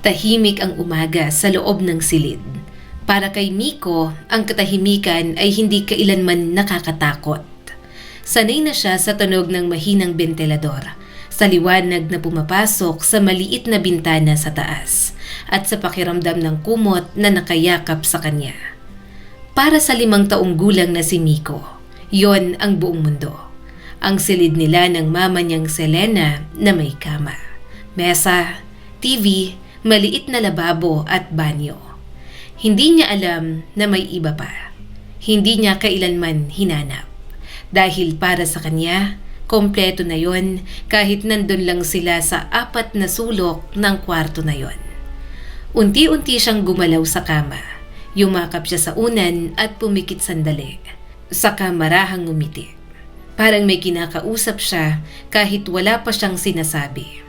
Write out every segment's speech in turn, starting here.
Tahimik ang umaga sa loob ng silid. Para kay Miko, ang katahimikan ay hindi kailanman nakakatakot. Sanay na siya sa tunog ng mahinang bentilador, sa liwanag na pumapasok sa maliit na bintana sa taas, at sa pakiramdam ng kumot na nakayakap sa kanya. Para sa 5 taong gulang na si Miko, yon ang buong mundo. Ang silid nila ng mama niyang Selena na may kama, mesa, TV, maliit na lababo at banyo. Hindi niya alam na may iba pa. Hindi niya kailanman hinanap. Dahil para sa kanya, kompleto na yon kahit nandun lang sila sa 4 na sulok ng kwarto na yon. Unti-unti siyang gumalaw sa kama. Yumakap siya sa unan at pumikit sandali. Saka marahang ngumiti. Parang may kinakausap siya kahit wala pa siyang sinasabi.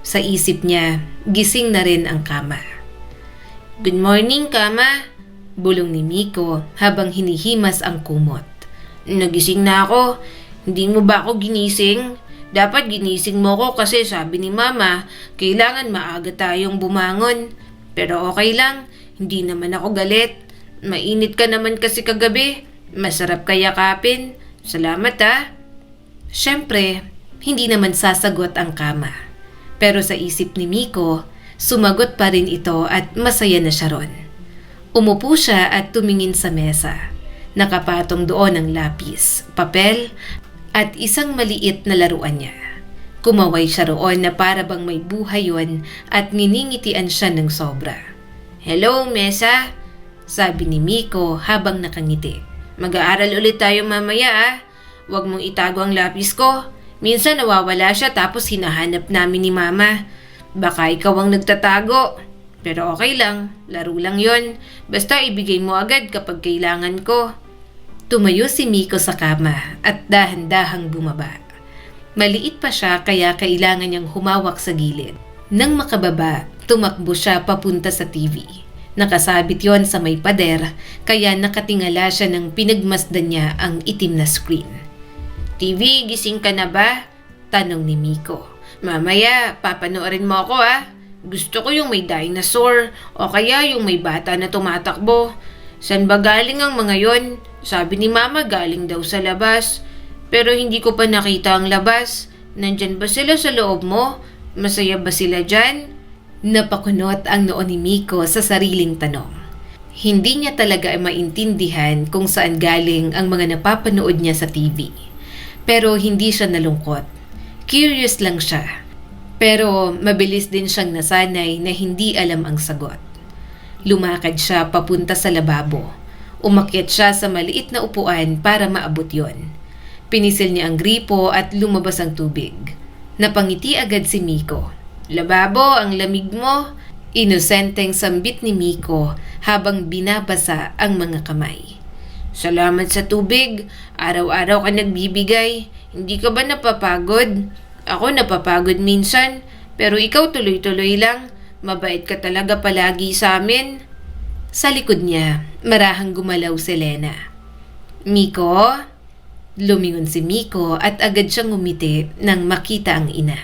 Sa isip niya, gising na rin ang kama. "Good morning, kama," bulong ni Miko habang hinihimas ang kumot. "Nagising na ako. Hindi mo ba ako ginising? Dapat ginising mo ko kasi sabi ni mama, kailangan maaga tayong bumangon. Pero okay lang, hindi naman ako galit. Mainit ka naman kasi kagabi. Masarap kayakapin. Salamat ha." Siyempre, hindi naman sasagot ang kama. Pero sa isip ni Miko, sumagot pa rin ito at masaya na siya ron. Umupo siya at tumingin sa mesa. Nakapatong doon ang lapis, papel, at isang maliit na laruan niya. Kumaway siya roon na para bang may buhay yon at niningitian siya ng sobra. "Hello, mesa," sabi ni Miko habang nakangiti. "Mag-aaral ulit tayo mamaya ah. Huwag mong itago ang lapis ko. Minsan nawawala siya tapos hinahanap namin ni mama. Baka ikaw ang nagtatago. Pero okay lang, laro lang yon. Basta ibigay mo agad kapag kailangan ko." Tumayo si Miko sa kama at dahan-dahang bumaba. Maliit pa siya kaya kailangan niyang humawak sa gilid. Nang makababa, tumakbo siya papunta sa TV. Nakasabit yon sa may pader kaya nakatingala siya nang pinagmasdan niya ang itim na screen. "TV, gising ka na ba?" tanong ni Miko. "Mamaya, papanoorin mo ako ah. Gusto ko yung may dinosaur o kaya yung may bata na tumatakbo. San ba galing ang mga yon? Sabi ni mama galing daw sa labas. Pero hindi ko pa nakita ang labas. Nandyan ba sila sa loob mo? Masaya ba sila dyan?" Napakunot ang noo ni Miko sa sariling tanong. Hindi niya talaga maintindihan kung saan galing ang mga napapanood niya sa TV. Pero hindi siya nalungkot. Curious lang siya. Pero mabilis din siyang nasanay na hindi alam ang sagot. Lumakad siya papunta sa lababo. Umakyat siya sa maliit na upuan para maabot yon. Pinisil niya ang gripo at lumabas ang tubig. Napangiti agad si Miko. "Lababo, ang lamig mo." Inosenteng sambit ni Miko habang binabasa ang mga kamay. "Salamat sa tubig. Araw-araw ka nagbibigay. Hindi ka ba napapagod? Ako napapagod minsan, pero ikaw tuloy-tuloy lang. Mabait ka talaga palagi sa amin." Sa likod niya, marahang gumalaw si Selena. "Miko?" Lumingon si Miko at agad siyang ngumiti nang makita ang ina.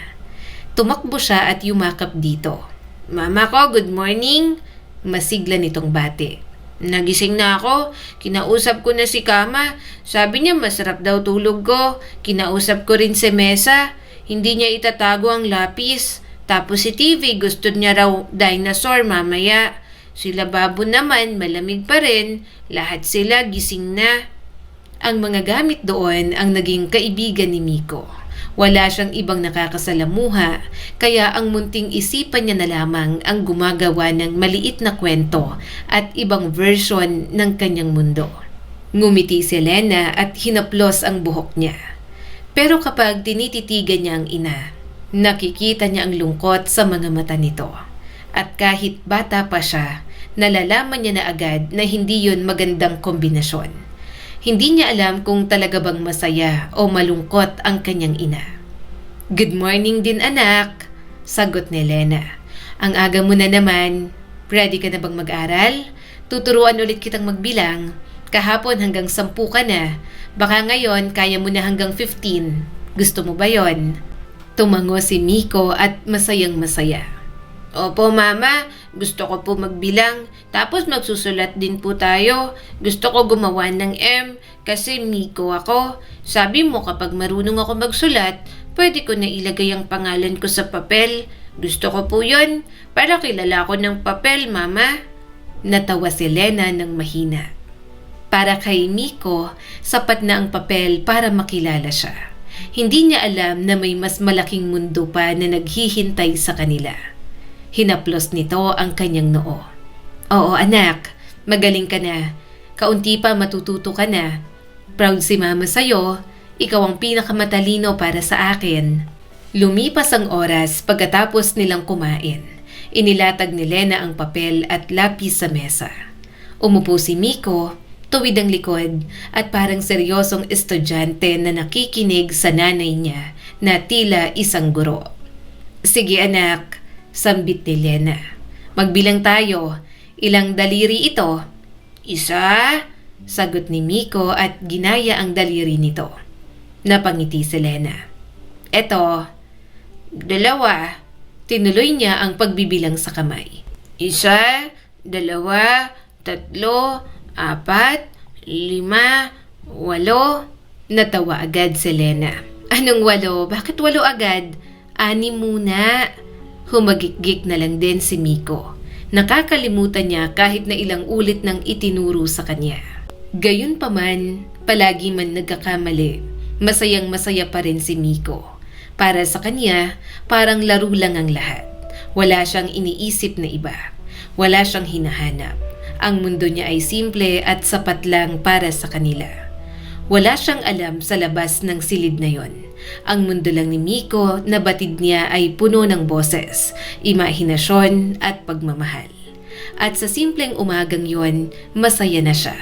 Tumakbo siya at yumakap dito. "Mama ko, good morning." Masigla nitong bate. "Nagising na ako. Kinausap ko na si Kama. Sabi niya masarap daw tulog ko. Kinausap ko rin si Mesa. Hindi niya itatago ang lapis. Tapos si TV gusto niya raw dinosaur mamaya. Sila Babo naman malamig pa rin. Lahat sila gising na." Ang mga gamit doon ang naging kaibigan ni Miko. Wala siyang ibang nakakasalamuha, kaya ang munting isipan niya na lamang ang gumagawa ng maliit na kwento at ibang version ng kanyang mundo. Ngumiti si Selena at hinaplos ang buhok niya. Pero kapag tinititigan niya ang ina, nakikita niya ang lungkot sa mga mata nito. At kahit bata pa siya, nalalaman niya na agad na hindi yun magandang kombinasyon. Hindi niya alam kung talaga bang masaya o malungkot ang kanyang ina. "Good morning din anak," sagot ni Elena. "Ang aga mo na naman. Ready ka na bang mag-aral? Tuturuan ulit kitang magbilang. Kahapon hanggang 10 ka na. Baka ngayon kaya mo na hanggang 15. Gusto mo ba yon?" Tumango si Miko at masayang masaya. Opo, Mama. Gusto ko po magbilang. Tapos magsusulat din po tayo. Gusto ko gumawa ng M kasi Miko ako. Sabi mo kapag marunong ako magsulat, pwede ko na ilagay ang pangalan ko sa papel. Gusto ko po yun. Para kilala ko ng papel, Mama. Natawa si Lena ng mahina. Para kay Miko, sapat na ang papel para makilala siya. Hindi niya alam na may mas malaking mundo pa na naghihintay sa kanila. Hinaplos nito ang kanyang noo. Oo anak, magaling ka na. Kaunti pa matututo ka na. Proud si Mama sa'yo. Ikaw ang pinakamatalino para sa akin. Lumipas ang oras pagkatapos nilang kumain. Inilatag ni Lena ang papel at lapis sa mesa. Umupo si Miko, tuwid ang likod at parang seryosong estudyante na nakikinig sa nanay niya na tila isang guro. Sige anak, sambit ni Lena. Magbilang tayo. Ilang daliri ito? Isa, sagot ni Miko at ginaya ang daliri nito. Napangiti si Lena. Eto, dalawa. Tinuloy niya ang pagbibilang sa kamay. Isa, dalawa, tatlo, 4, 5, 8. Natawa agad si Lena. Anong 8? Bakit 8 agad? 6 muna. Humagikgik na lang din si Miko. Nakakalimutan niya kahit na ilang ulit nang itinuro sa kanya. Gayunpaman, palagi man nagkakamali, masayang masaya pa rin si Miko. Para sa kanya, parang laro lang ang lahat. Wala siyang iniisip na iba. Wala siyang hinahanap. Ang mundo niya ay simple at sapat lang para sa kanila. Wala siyang alam sa labas ng silid na yon. Ang mundo lang ni Miko na batid niya ay puno ng boses, imahinasyon at pagmamahal. At sa simpleng umagang yon, masaya na siya.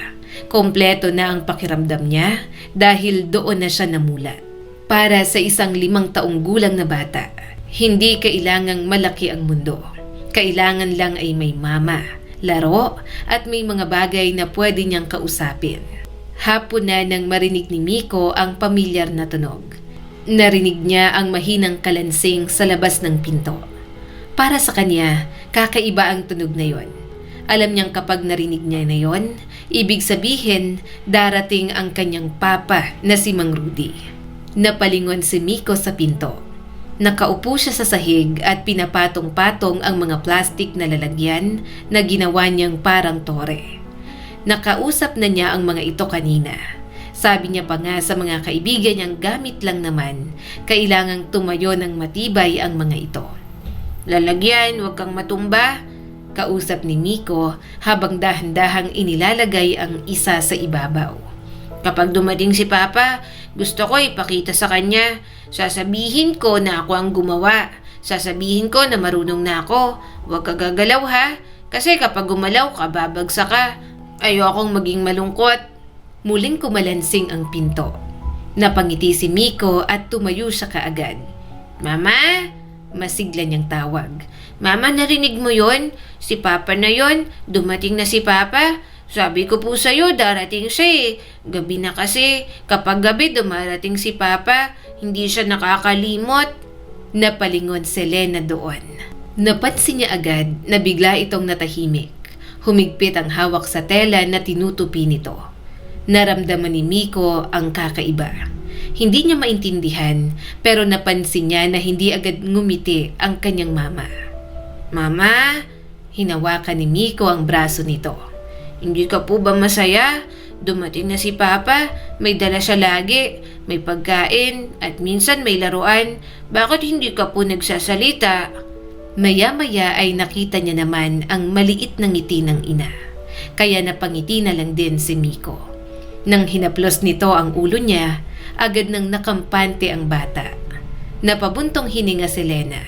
Kompleto na ang pakiramdam niya dahil doon na siya namulat. Para sa isang 5 taong gulang na bata, hindi kailangang malaki ang mundo. Kailangan lang ay may mama, laro at may mga bagay na pwede niyang kausapin. Hapon na nang marinig ni Miko ang pamilyar na tunog. Narinig niya ang mahinang kalansing sa labas ng pinto. Para sa kanya, kakaiba ang tunog na yon. Alam niyang kapag narinig niya na yon, ibig sabihin darating ang kanyang papa na si Mang Rudy. Napalingon si Miko sa pinto. Nakaupo siya sa sahig at pinapatong-patong ang mga plastik na lalagyan na ginawa niyang parang tore. Nakausap na niya ang mga ito kanina. Sabi niya pa nga sa mga kaibigan niyang gamit lang naman, kailangang tumayo ng matibay ang mga ito. Lalagyan, huwag kang matumba, kausap ni Miko habang dahan-dahang inilalagay ang isa sa ibabaw. Kapag dumating si Papa, gusto ko ipakita sa kanya. Sasabihin ko na ako ang gumawa. Sasabihin ko na marunong na ako. Huwag ka gagalaw ha. Kasi kapag gumalaw ka, babagsak ka. Ayokong maging malungkot. Muling kumalansing ang pinto. Napangiti si Miko at tumayo siya kaagad. Mama? Masigla niyang tawag. Mama, narinig mo yon? Si Papa na yon. Dumating na si Papa. Sabi ko po sa'yo, darating siya eh. Gabi na kasi. Kapag gabi dumarating si Papa, hindi siya nakakalimot. Napalingon si Lena doon. Napansin niya agad na bigla itong natahimik. Humigpit ang hawak sa tela na tinutupi nito. Naramdaman ni Miko ang kakaiba. Hindi niya maintindihan pero napansin niya na hindi agad ngumiti ang kanyang mama. Mama, hinawakan ni Miko ang braso nito. Hindi ka po ba masaya? Dumating na si Papa, may dala siya lagi, may pagkain, at minsan may laruan. Bakit hindi ka po nagsasalita? Maya-maya ay nakita niya naman ang maliit na ngiti ng ina. Kaya napangiti na lang din si Miko. Nang hinaplos nito ang ulo niya, agad nang nakampante ang bata. Napabuntong hininga si Lena.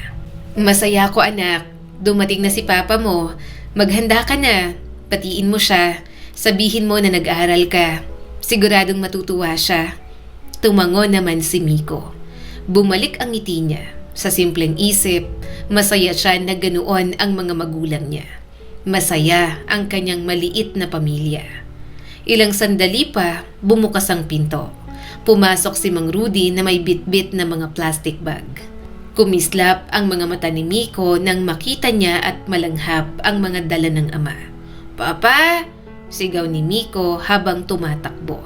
Masaya ko anak, dumating na si Papa mo. Maghanda ka na. Patiin mo siya. Sabihin mo na nag-aaral ka. Siguradong matutuwa siya. Tumango naman si Miko. Bumalik ang ngiti niya. Sa simpleng isip, masaya siya na ganoon ang mga magulang niya. Masaya ang kanyang maliit na pamilya. Ilang sandali pa, bumukas ang pinto. Pumasok si Mang Rudy na may bitbit na mga plastic bag. Kumislap ang mga mata ni Miko nang makita niya at malanghap ang mga dala ng ama. "Papa!" sigaw ni Miko habang tumatakbo.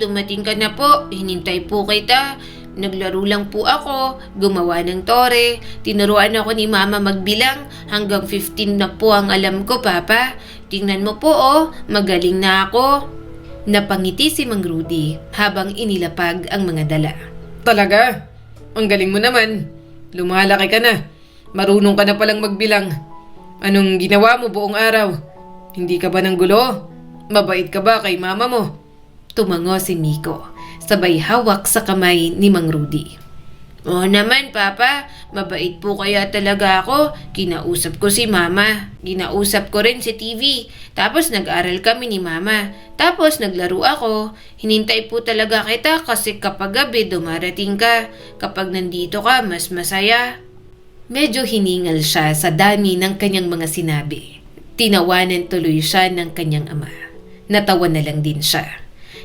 Dumating ka na po. Hinintay po kita. Naglaro lang po ako, gumawa ng tore, tinuruan ako ni Mama magbilang, hanggang 15 na po ang alam ko, Papa. Tingnan mo po magaling na ako. Napangiti si Mang Rudy habang inilapag ang mga dala. Talaga? Ang galing mo naman. Lumalaki ka na. Marunong ka na palang magbilang. Anong ginawa mo buong araw? Hindi ka ba ng gulo? Mabait ka ba kay mama mo? Tumango si Miko, sabay hawak sa kamay ni Mang Rudy. Oo naman, Papa. Mabait po kaya talaga ako. Kinausap ko si Mama. Ginausap ko rin si TV. Tapos nag-aral kami ni Mama. Tapos naglaro ako. Hinintay po talaga kita kasi kapag gabi dumarating ka. Kapag nandito ka, mas masaya. Medyo hiningal siya sa dami ng kanyang mga sinabi. Tinawanan tuloy siya ng kanyang ama. Natawa na lang din siya.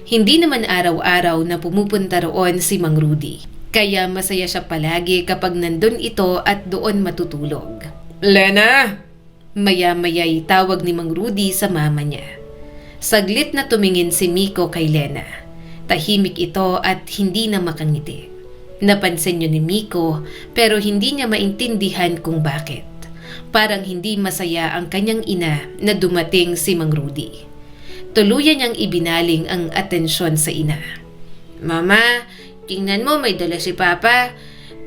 Hindi naman araw-araw na pumupunta roon si Mang Rudy. Kaya masaya siya palagi kapag nandun ito at doon matutulog. Lena! Maya-maya'y tawag ni Mang Rudy sa mama niya. Saglit na tumingin si Miko kay Lena. Tahimik ito at hindi na makangiti. Napansin niyo ni Miko pero hindi niya maintindihan kung bakit. Parang hindi masaya ang kanyang ina na dumating si Mang Rudy. Tuluyan niyang ibinaling ang atensyon sa ina. Mama, tingnan mo may dala si Papa.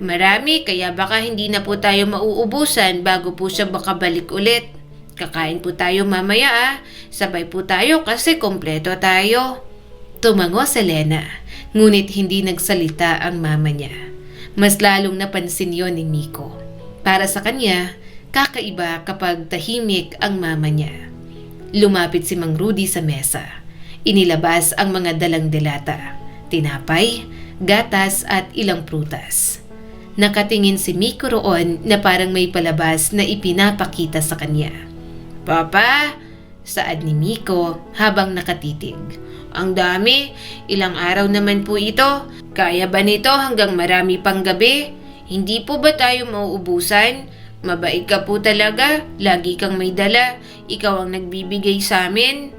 Marami kaya baka hindi na po tayo mauubusan bago po siya makabalik ulit. Kakain po tayo mamaya Sabay po tayo kasi kompleto tayo. Tumango si Lena, ngunit hindi nagsalita ang mama niya. Mas lalong napansin yon ni Miko. Para sa kanya, kakaiba kapag tahimik ang mama niya. Lumapit si Mang Rudy sa mesa. Inilabas ang mga dalang delata, tinapay, gatas at ilang prutas. Nakatingin si Miko roon na parang may palabas na ipinapakita sa kanya. Papa, saad ni Miko habang nakatitig. Ang dami, ilang araw naman po ito. Kaya ba nito hanggang marami pang gabi? Hindi po ba tayo mauubusan? Mabait ka po talaga, lagi kang may dala. Ikaw ang nagbibigay sa amin.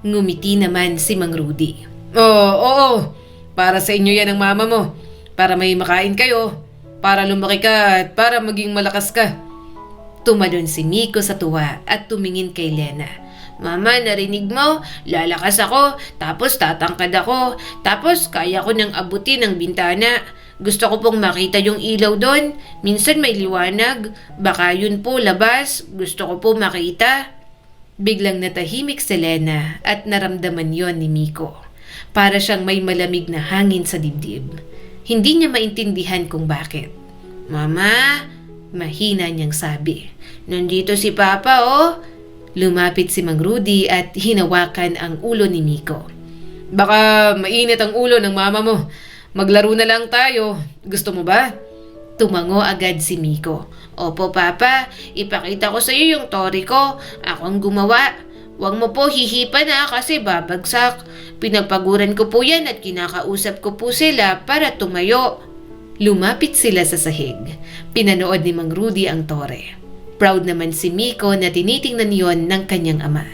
Ngumiti naman si Mang Rudy. Oo. Para sa inyo yan ang mama mo. Para may makain kayo. Para lumaki ka at para maging malakas ka. Tumalon si Miko sa tuwa at tumingin kay Lena. Mama, narinig mo? Lalakas ako, tapos tatangkad ako, tapos kaya ko nang abutin ang bintana. Gusto ko pong makita yung ilaw doon. Minsan may liwanag. Baka yun po labas. Gusto ko po makita. Biglang natahimik si Lena at naramdaman yon ni Miko. Para siyang may malamig na hangin sa dibdib. Hindi niya maintindihan kung bakit. Mama, mahina niyang sabi. Nandito si Papa Lumapit si Mang Rudy at hinawakan ang ulo ni Miko. Baka mainit ang ulo ng mama mo. Maglaro na lang tayo. Gusto mo ba? Tumango agad si Miko. Opo, Papa. Ipakita ko sa iyo yung tori ko. Ako ang gumawa. Huwag mo po hihipan kasi babagsak. Pinagpaguran ko po yan at kinakausap ko po sila para tumayo. Lumapit sila sa sahig. Pinanood ni Mang Rudy ang tore. Proud naman si Miko na tinitingnan yon ng kanyang ama.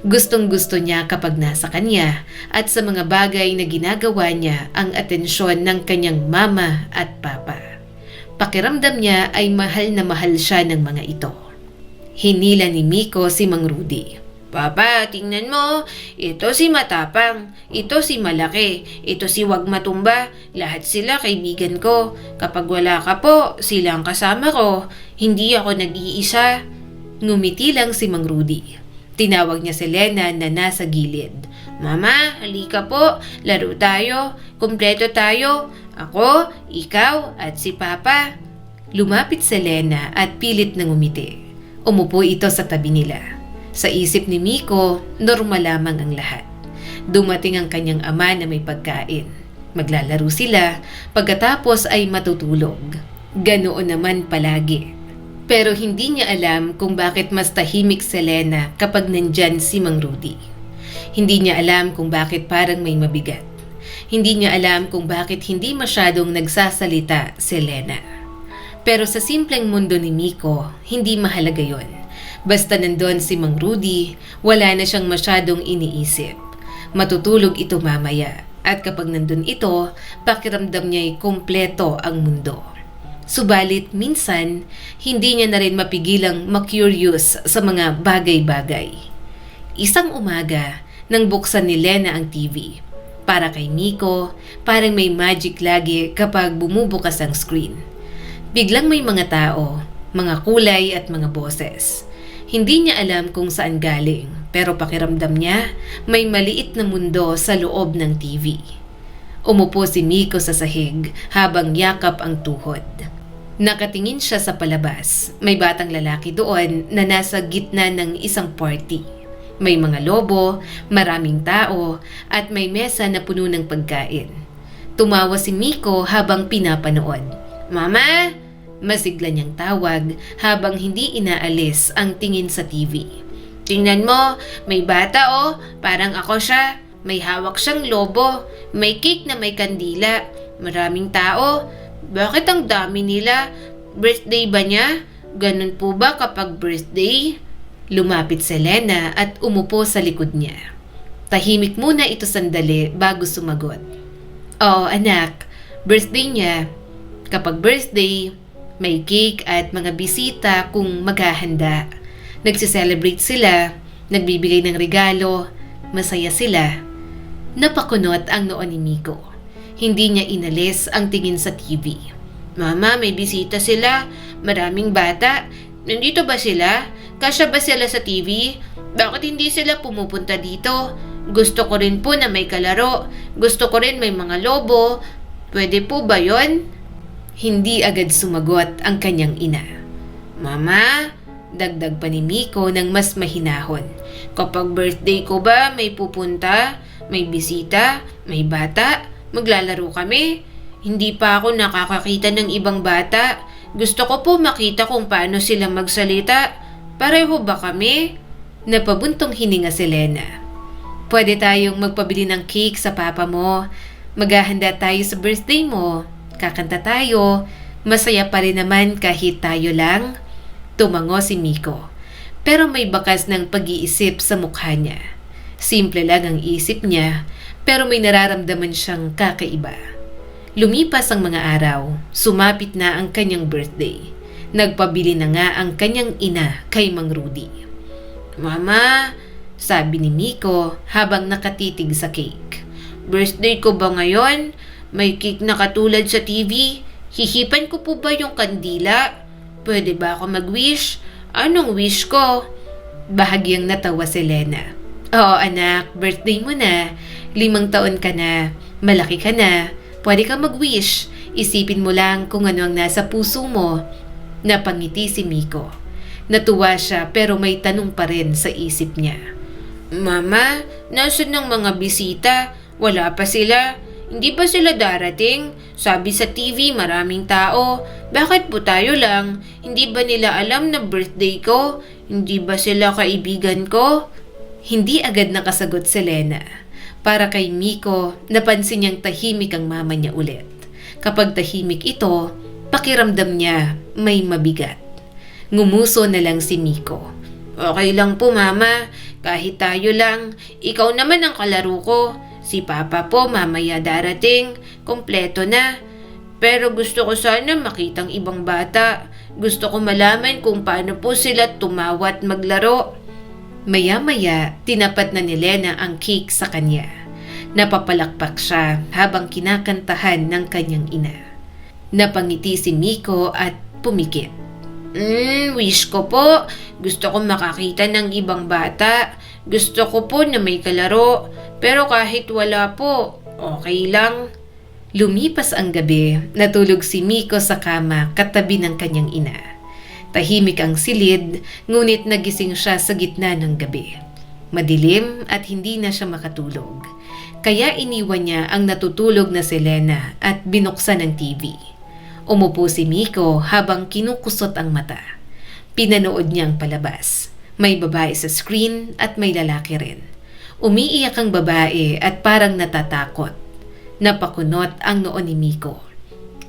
Gustong-gusto niya kapag nasa kanya at sa mga bagay na ginagawa niya ang atensyon ng kanyang mama at papa. Pakiramdam niya ay mahal na mahal siya ng mga ito. Hinila ni Miko si Mang Rudy. Papa, tingnan mo. Ito si Matapang. Ito si Malaki. Ito si Wag Matumba. Lahat sila kaibigan ko. Kapag wala ka po, sila ang kasama ko. Hindi ako nag-iisa. Ngumiti lang si Mang Rudy. Tinawag niya si Lena na nasa gilid. Mama, halika po. Laro tayo. Kumpleto tayo. Ako, ikaw, at si Papa. Lumapit si Lena at pilit na ngumiti. Umupo ito sa tabi nila. Sa isip ni Miko, normal lamang ang lahat. Dumating ang kanyang ama na may pagkain. Maglalaro sila, pagkatapos ay matutulog. Ganoon naman palagi. Pero hindi niya alam kung bakit mas tahimik si Lena kapag nandyan si Mang Rudy. Hindi niya alam kung bakit parang may mabigat. Hindi niya alam kung bakit hindi masyadong nagsasalita si Lena. Pero sa simpleng mundo ni Miko, hindi mahalaga yon. Basta nandun si Mang Rudy, wala na siyang masyadong iniisip. Matutulog ito mamaya at kapag nandun ito, pakiramdam niya'y kumpleto ang mundo. Subalit minsan, hindi niya na rin mapigilang ma-curious sa mga bagay-bagay. Isang umaga, nang buksan ni Lena ang TV. Para kay Miko, parang may magic lagi kapag bumubukas ang screen. Biglang may mga tao, mga kulay at mga boses. Hindi niya alam kung saan galing, pero pakiramdam niya may maliit na mundo sa loob ng TV. Umupo si Miko sa sahig habang yakap ang tuhod. Nakatingin siya sa palabas. May batang lalaki doon na nasa gitna ng isang party. May mga lobo, maraming tao, at may mesa na puno ng pagkain. Tumawa si Miko habang pinapanood. "Mama!" Masigla niyang tawag habang hindi inaalis ang tingin sa TV. "Tingnan mo, may bata oh, parang ako siya. May hawak siyang lobo, may cake na may kandila, maraming tao. Bakit ang dami nila? Birthday ba niya? Ganun po ba kapag birthday?" Lumapit si Lena at umupo sa likod niya. Tahimik muna ito sandali bago sumagot. "Oo anak, birthday niya. Kapag birthday, may cake at mga bisita kung maghahanda. Nagsiselebrate sila, nagbibigay ng regalo, masaya sila." Napakunot ang noo ni Miko. Hindi niya inalis ang tingin sa TV. "Mama, may bisita sila. Maraming bata. Nandito ba sila? Kasya ba sila sa TV? Bakit hindi sila pumupunta dito? Gusto ko rin po na may kalaro. Gusto ko rin may mga lobo. Pwede po ba yon?" Hindi agad sumagot ang kanyang ina. "Mama," dagdag pa ni Miko ng mas mahinahon, "kapag birthday ko ba may pupunta? May bisita? May bata? Maglalaro kami? Hindi pa ako nakakakita ng ibang bata. Gusto ko po makita kung paano sila magsalita. Pareho ba kami?" Napabuntong hininga si Lena. "Pwede tayong magpabili ng cake sa papa mo. Maghahanda tayo sa birthday mo. Kakanta tayo. Masaya pa rin naman kahit tayo lang." Tumango si Miko. Pero may bakas ng pag-iisip sa mukha niya. Simple lang ang isip niya, pero may nararamdaman siyang kakaiba. Lumipas ang mga araw, sumapit na ang kanyang birthday. Nagpabili na nga ang kanyang ina kay Mang Rudy. "Mama," sabi ni Miko habang nakatitig sa cake, "birthday ko ba ngayon? May cake na katulad sa TV? Hihipan ko po ba yung kandila? Pwede ba ako mag-wish? Anong wish ko?" Bahagyang natawa si Lena. "Oo anak, birthday mo na. 5 taon ka na. Malaki ka na. Pwede ka mag-wish. Isipin mo lang kung ano ang nasa puso mo." Napangiti si Miko. Natuwa siya pero may tanong pa rin sa isip niya. "Mama, nasaan ang mga bisita? Wala pa sila. Hindi ba sila darating? Sabi sa TV maraming tao. Bakit po tayo lang? Hindi ba nila alam na birthday ko? Hindi ba sila kaibigan ko?" Hindi agad nakasagot si Lena. Para kay Miko, napansin niyang tahimik ang mama niya ulit. Kapag tahimik ito, pakiramdam niya may mabigat. Ngumuso na lang si Miko. "Okay lang po mama, kahit tayo lang. Ikaw naman ang kalaro ko. Si Papa po mamaya darating, kompleto na. Pero gusto ko sana makitang ibang bata. Gusto ko malaman kung paano po sila tumawa at maglaro." Maya-maya, tinapat na ni Lena ang cake sa kanya. Napapalakpak siya habang kinakantahan ng kanyang ina. Napangiti si Miko at pumikit. Wish ko po. Gusto ko makakita ng ibang bata. Gusto ko po na may kalaro. Pero kahit wala po, okay lang." Lumipas ang gabi, natulog si Miko sa kama katabi ng kanyang ina. Tahimik ang silid, ngunit nagising siya sa gitna ng gabi. Madilim at hindi na siya makatulog. Kaya iniwan niya ang natutulog na si Lena at binuksan ang TV. Umupo si Miko habang kinukusot ang mata. Pinanood niya ang palabas. May babae sa screen at may lalaki rin. Umiiyak ang babae at parang natatakot. Napakunot ang noo ni Miko.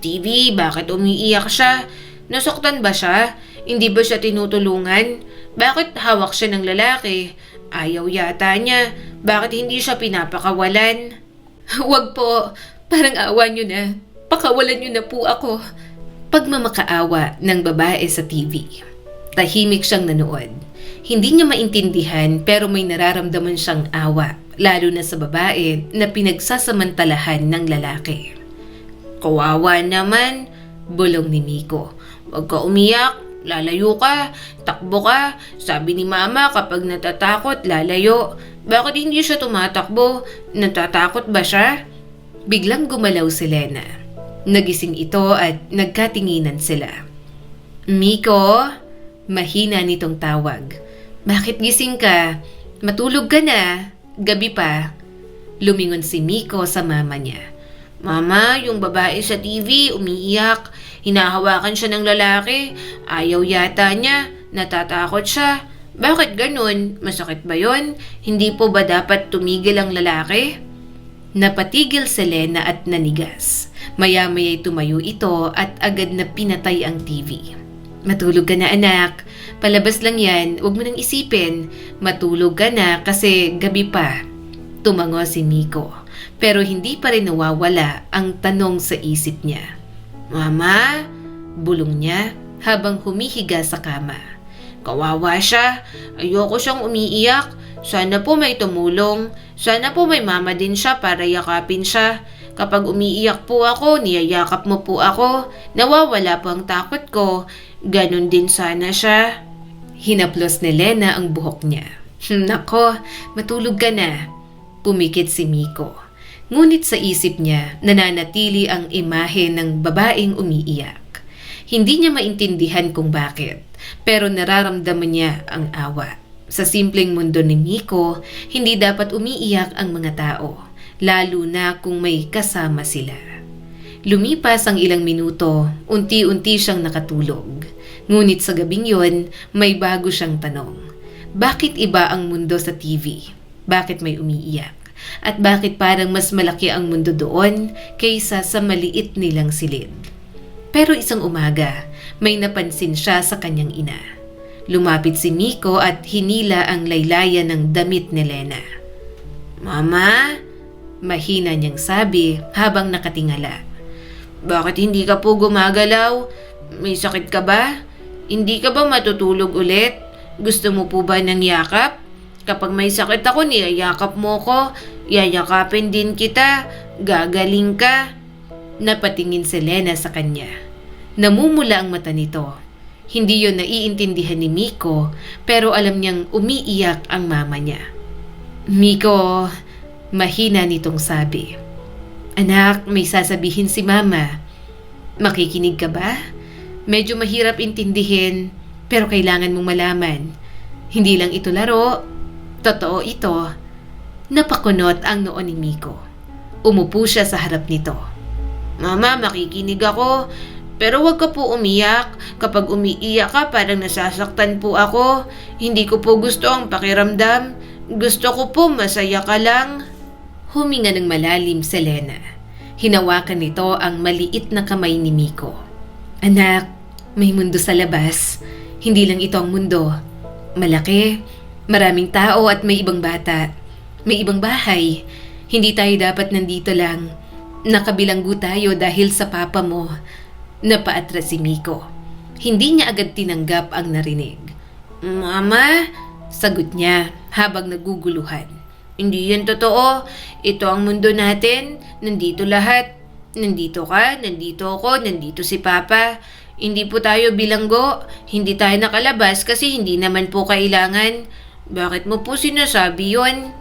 "TV, bakit umiiyak siya? Nasaktan ba siya? Hindi ba siya tinutulungan? Bakit hawak siya ng lalaki? Ayaw yata niya. Bakit hindi siya pinapakawalan? Huwag po, parang awa niyo na. Pakawalan niyo na po ako. Pagmamakaawa ng babae sa TV. Tahimik siyang nanood. Hindi niya maintindihan pero may nararamdaman siyang awa, lalo na sa babae na pinagsasamantalahan ng lalaki. Kawawa naman, bulong ni Miko. Huwag ka umiyak, lalayo ka, takbo ka. Sabi ni mama kapag natatakot, lalayo. Bakit hindi siya tumatakbo? Natatakot ba siya? Biglang gumalaw si Lena. Nagising ito at nagkatinginan sila. Miko, mahina nitong tawag. Bakit gising ka? Matulog ka na. Gabi pa. Lumingon si Miko sa mama niya. Mama, yung babae sa TV, umiiyak. Hinahawakan siya ng lalaki. Ayaw yata niya. Natatakot siya. Bakit ganun? Masakit ba yon? Hindi po ba dapat tumigil ang lalaki? Napatigil si Lena at nanigas. Maya-maya'y tumayo ito at agad na pinatay ang TV. Matulog ka na anak. Palabas lang yan, huwag mo nang isipin. Matulog ka na kasi gabi pa. Tumango si Miko. Pero hindi pa rin nawawala ang tanong sa isip niya. Mama? Bulong niya habang humihiga sa kama. Kawawa siya. Ayoko siyang umiiyak. Sana po may tumulong. Sana po may mama din siya para yakapin siya. Kapag umiiyak po ako, niyayakap mo po ako. Nawawala po ang takot ko. Ganon din sana siya. Hinaplos ni Lena ang buhok niya. Nako, matulog ka na. Pumikit si Miko. Ngunit sa isip niya, nananatili ang imahe ng babaeng umiiyak. Hindi niya maintindihan kung bakit, pero nararamdaman niya ang awa. Sa simpleng mundo ni Miko, hindi dapat umiiyak ang mga tao, lalo na kung may kasama sila. Lumipas ang ilang minuto, unti-unti siyang nakatulog. Ngunit sa gabing yon, may bago siyang tanong. Bakit iba ang mundo sa TV? Bakit may umiiyak? At bakit parang mas malaki ang mundo doon kaysa sa maliit nilang silid? Pero isang umaga, may napansin siya sa kanyang ina. Lumapit si Miko at hinila ang laylayan ng damit ni Lena. Mama? Mahina niyang sabi habang nakatingala. Bakit hindi ka po gumagalaw? May sakit ka ba? Hindi ka ba matutulog ulit? Gusto mo po ba ng yakap? Kapag may sakit ako, niyayakap mo ko. Yayakapin din kita. Gagaling ka. Napatingin si Lena sa kanya. Namumula ang mata nito. Hindi yon naiintindihan ni Miko, pero alam niyang umiiyak ang mama niya. Miko, mahina nitong sabi. Anak, may sasabihin si mama. Makikinig ka ba? Medyo mahirap intindihin, pero kailangan mong malaman. Hindi lang ito laro. Totoo ito. Napakunot ang noo ni Miko. Umupo siya sa harap nito. Mama, makikinig ako. Pero wag ka po umiyak. Kapag umiiyak ka, parang nasasaktan po ako. Hindi ko po gusto ang pakiramdam. Gusto ko po masaya ka lang. Huminga ng malalim si Lena. Hinawakan nito ang maliit na kamay ni Miko. Anak, may mundo sa labas. Hindi lang ito ang mundo. Malaki, maraming tao at may ibang bata. May ibang bahay. Hindi tayo dapat nandito lang. Nakabilanggo tayo dahil sa papa mo. Napaatras si Miko. Hindi niya agad tinanggap ang narinig. Mama? Sagot niya habang naguguluhan. Hindi yan totoo. Ito ang mundo natin. Nandito lahat. Nandito ka, nandito ako, nandito si Papa. Hindi po tayo bilanggo. Hindi tayo nakalabas kasi hindi naman po kailangan. Bakit mo po sinasabi yon?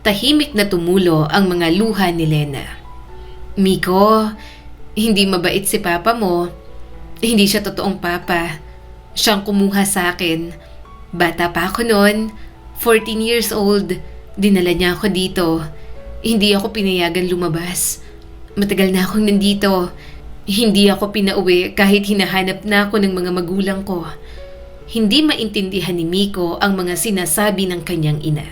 Tahimik na tumulo ang mga luha ni Lena. Miko, hindi mabait si Papa mo. Hindi siya totoong Papa. Siyang kumuha sa akin. Bata pa ako noon, 14 years old. Dinala niya ako dito. Hindi ako pinayagan lumabas. Matagal na akong nandito. Hindi ako pinauwi kahit hinahanap na ako ng mga magulang ko. Hindi maintindihan ni Miko ang mga sinasabi ng kanyang ina.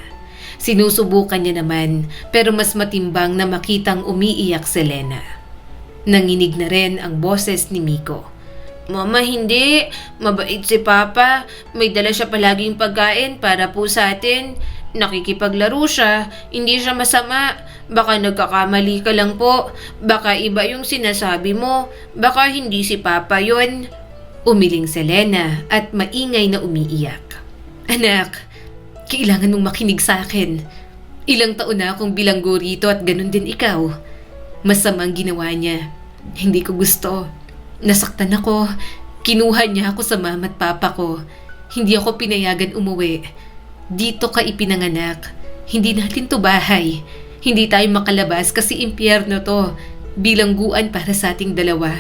Sinusubukan niya naman pero mas matimbang na makitang umiiyak si Lena. Nanginig na rin ang boses ni Miko. Mama, hindi. Mabait si Papa. May dala siya palaging pagkain para po sa atin. Nakikipaglaro siya. Hindi siya masama. Baka nagkakamali ka lang po. Baka iba yung sinasabi mo. Baka hindi si Papa yon. Umiling si Elena at maingay na umiiyak. Anak, kailangan mong makinig sa akin. Ilang taon na akong bilanggo rito at ganun din ikaw. Masamang ginawa niya. Hindi ko gusto. Nasaktan ako. Kinuha niya ako sa mama at papa ko. Hindi ako pinayagan umuwi. Dito ka ipinanganak. Hindi natin to bahay. Hindi tayo makalabas kasi impyerno to. Bilangguan para sa ating dalawa.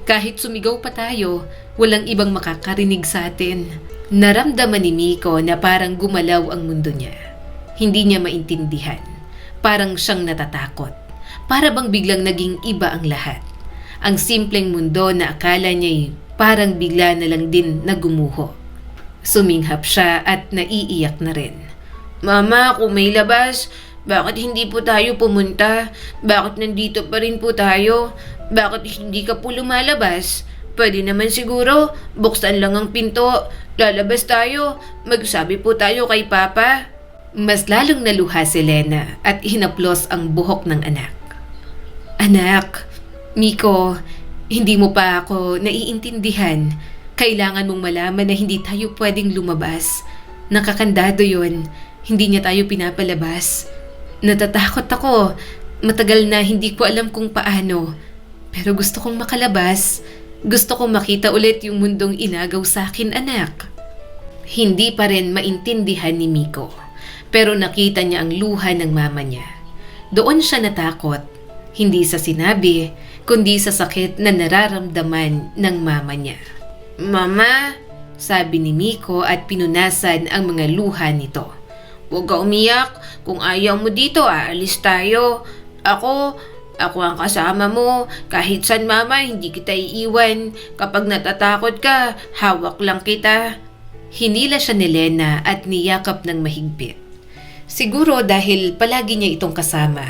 Kahit sumigaw pa tayo, walang ibang makakarinig sa atin. Naramdaman ni Miko na parang gumalaw ang mundo niya. Hindi niya maintindihan. Parang siyang natatakot. Para bang biglang naging iba ang lahat. Ang simpleng mundo na akala niya'y parang bigla na lang din nagumuho. Suminghap siya at naiiyak na rin. Mama, kung may labas, bakit hindi po tayo pumunta? Bakit nandito pa rin po tayo? Bakit hindi ka po lumalabas? Pwede naman siguro, buksan lang ang pinto, lalabas tayo, magsabi po tayo kay Papa. Mas lalong naluha si Lena at hinaplos ang buhok ng anak. Anak, Miko, hindi mo pa ako naiintindihan. Kailangan mong malaman na hindi tayo pwedeng lumabas. Nakakandado yon. Hindi niya tayo pinapalabas. Natatakot ako. Matagal na hindi ko alam kung paano. Pero gusto kong makalabas. Gusto kong makita ulit yung mundong inagaw sa akin, anak. Hindi pa rin maintindihan ni Miko. Pero nakita niya ang luha ng mama niya. Doon siya natakot. Hindi sa sinabi, kundi sa sakit na nararamdaman ng mama niya. Mama, sabi ni Miko at pinunasan ang mga luha nito. Huwag ka umiyak. Kung ayaw mo dito, aalis tayo. Ako ang kasama mo. Kahit san mama, hindi kita iiwan. Kapag natatakot ka, hawak lang kita. Hinila siya ni Lena at niyakap ng mahigpit. Siguro dahil palagi niya itong kasama.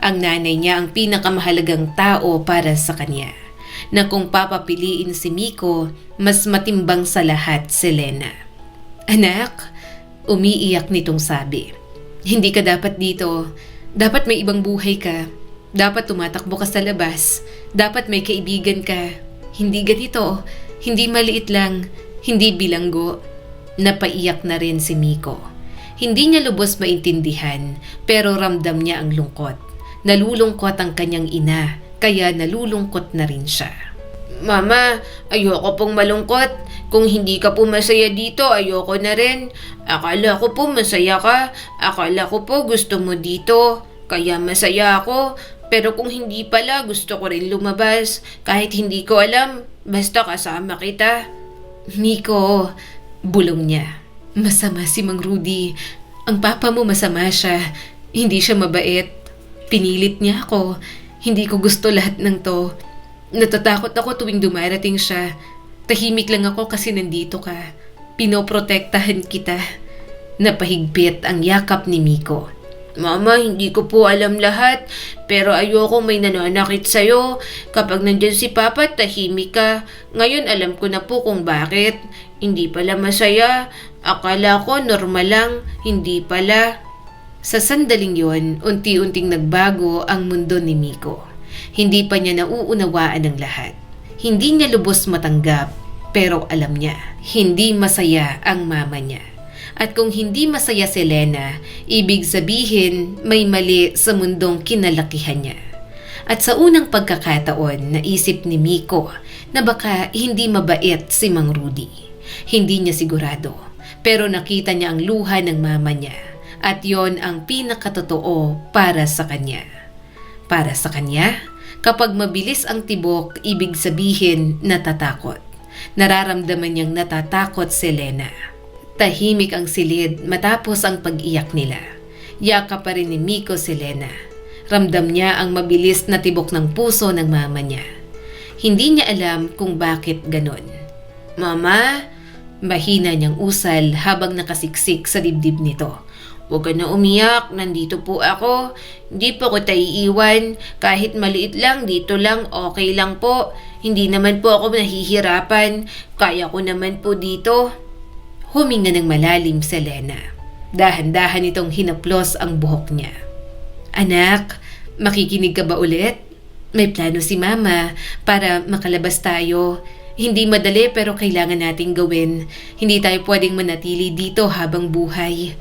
Ang nanay niya ang pinakamahalagang tao para sa kanya. Na kung papapiliin si Miko, mas matimbang sa lahat si Lena. Anak, umiiyak nitong sabi. Hindi ka dapat dito. Dapat may ibang buhay ka. Dapat tumatakbo ka sa labas. Dapat may kaibigan ka. Hindi ganito. Hindi maliit lang. Hindi bilanggo. Napaiyak na rin si Miko. Hindi niya lubos maintindihan, pero ramdam niya ang lungkot. Nalulungkot ang kanyang ina, kaya nalulungkot na rin siya. Mama, ayoko pong malungkot. Kung hindi ka po masaya dito, ayoko na rin. Akala ko po masaya ka. Akala ko po gusto mo dito. Kaya masaya ako. Pero kung hindi pala, gusto ko rin lumabas. Kahit hindi ko alam, basta kasama kita. Miko, bulong niya. Masama si Mang Rudy. Ang papa mo masama siya. Hindi siya mabait. Pinilit niya ako. Hindi ko gusto lahat ng to. Natatakot ako tuwing dumarating siya. Tahimik lang ako kasi nandito ka. Pinoprotektahan kita. Napahigpit ang yakap ni Miko. Mama, hindi ko po alam lahat. Pero ayoko may nananakit sa'yo. Kapag nandyan si Papa, tahimik ka. Ngayon alam ko na po kung bakit. Hindi pala masaya. Akala ko normal lang. Hindi pala. Sa sandaling yon, unti-unting nagbago ang mundo ni Miko. Hindi pa niya nauunawaan ang lahat. Hindi niya lubos matanggap, pero alam niya, hindi masaya ang mama niya. At kung hindi masaya si Lena, ibig sabihin may mali sa mundong kinalakihan niya. At sa unang pagkakataon, naisip ni Miko na baka hindi mabait si Mang Rudy. Hindi niya sigurado, pero nakita niya ang luha ng mama niya. At yon ang pinakatotoo para sa kanya. Para sa kanya, kapag mabilis ang tibok, ibig sabihin natatakot. Nararamdaman niyang natatakot si Lena. Tahimik ang silid matapos ang pag-iyak nila. Yakap pa rin ni Miko si Lena. Ramdam niya ang mabilis na tibok ng puso ng mama niya. Hindi niya alam kung bakit ganon. Mama, mahina niyang usal habang nakasiksik sa dibdib nito. Huwag ka na umiyak, nandito po ako. Hindi po kita iiwan. Kahit maliit lang, dito lang, okay lang po. Hindi naman po ako nahihirapan. Kaya ko naman po dito. Huminga ng malalim si Elena. Dahan-dahan itong hinaplos ang buhok niya. Anak, makikinig ka ba ulit? May plano si Mama para makalabas tayo. Hindi madali pero kailangan nating gawin. Hindi tayo pwedeng manatili dito habang buhay.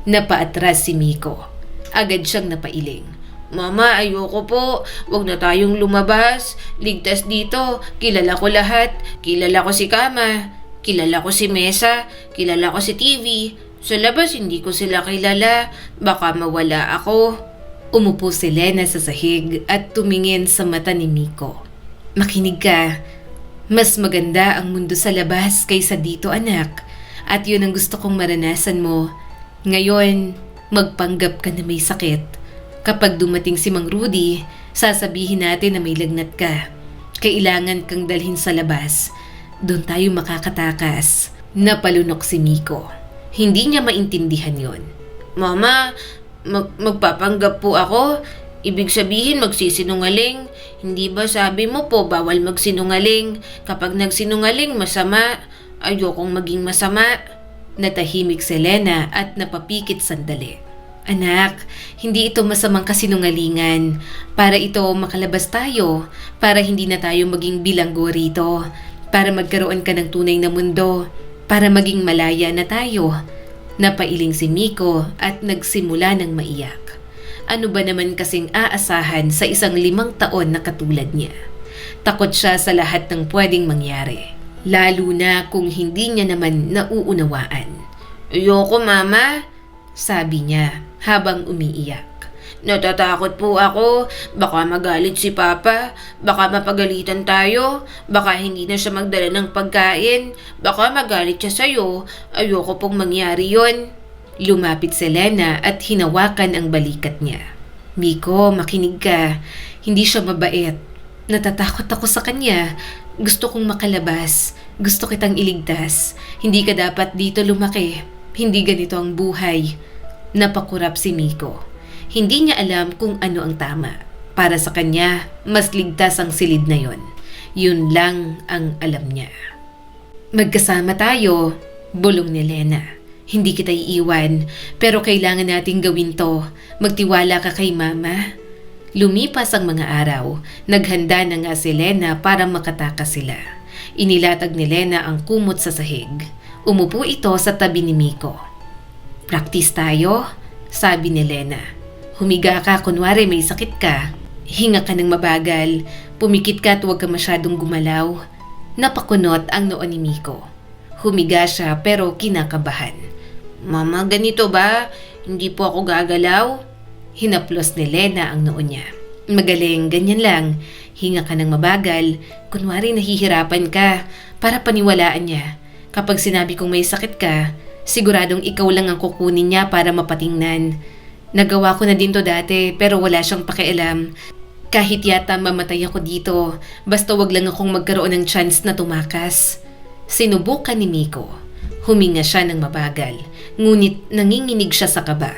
Napaatras si Miko. Agad siyang napailing. Mama, ayoko po. Huwag na tayong lumabas. Ligtas dito. Kilala ko lahat. Kilala ko si Kama. Kilala ko si Mesa. Kilala ko si TV. Sa labas hindi ko sila kilala. Baka mawala ako. Umupo si Lena sa sahig at tumingin sa mata ni Miko. Makinig ka. Mas maganda ang mundo sa labas kaysa dito, anak. At yun ang gusto kong maranasan mo. Ngayon, magpanggap ka na may sakit. Kapag dumating si Mang Rudy, sasabihin natin na may lagnat ka. Kailangan kang dalhin sa labas. Doon tayo makakatakas. Napalunok si Miko. Hindi niya maintindihan yon. Mama, magpapanggap po ako? Ibig sabihin magsisinungaling? Hindi ba sabi mo po bawal magsinungaling? Kapag nagsinungaling masama, ayokong maging masama. Natahimik si Elena at napapikit sandali. Anak, hindi ito masamang kasinungalingan. Para ito makalabas tayo. Para hindi na tayo maging bilanggo rito. Para magkaroon ka ng tunay na mundo. Para maging malaya na tayo. Napailing si Miko at nagsimula ng maiyak. Ano ba naman kasing aasahan sa isang 5 taon na katulad niya? Takot siya sa lahat ng pwedeng mangyari. Lalo na kung hindi niya naman nauunawaan. Ayoko, Mama, sabi niya habang umiiyak. Natatakot po ako. Baka magalit si Papa. Baka mapagalitan tayo. Baka hindi na siya magdala ng pagkain. Baka magalit siya sa'yo. Ayoko pong mangyari yon. Lumapit si Elena at hinawakan ang balikat niya. Miko, makinig ka. Hindi siya mabait. Natatakot ako sa kanya. Gusto kong makalabas. Gusto kitang iligtas. Hindi ka dapat dito lumaki. Hindi ganito ang buhay. Napakurap si Miko. Hindi niya alam kung ano ang tama. Para sa kanya, mas ligtas ang silid na yon. Yun lang ang alam niya. Magkasama tayo, bulong ni Lena. Hindi kita iiwan, pero kailangan nating gawin to. Magtiwala ka kay Mama. Lumipas ang mga araw, naghanda na nga si Lena para makatakas sila. Inilatag ni Lena ang kumot sa sahig. Umupo ito sa tabi ni Miko. Practice tayo, sabi ni Lena. Humiga ka kunwari may sakit ka. Hinga ka ng mabagal. Pumikit ka at huwag ka masyadong gumalaw. Napakunot ang noo ni Miko. Humiga siya pero kinakabahan. Mama, ganito ba? Hindi po ako gagalaw? Hinaplos ni Lena ang noo niya. Magaling, ganyan lang. Hinga ka ng mabagal. Kunwari nahihirapan ka. Para paniwalaan niya. Kapag sinabi kong may sakit ka, siguradong ikaw lang ang kukunin niya para mapatingnan. Nagawa ko na din to dati pero wala siyang pakialam. Kahit yata mamatay ako dito, basta wag lang akong magkaroon ng chance na tumakas. Sinubukan ni Miko. Huminga siya ng mabagal, ngunit nanginginig siya sa kaba.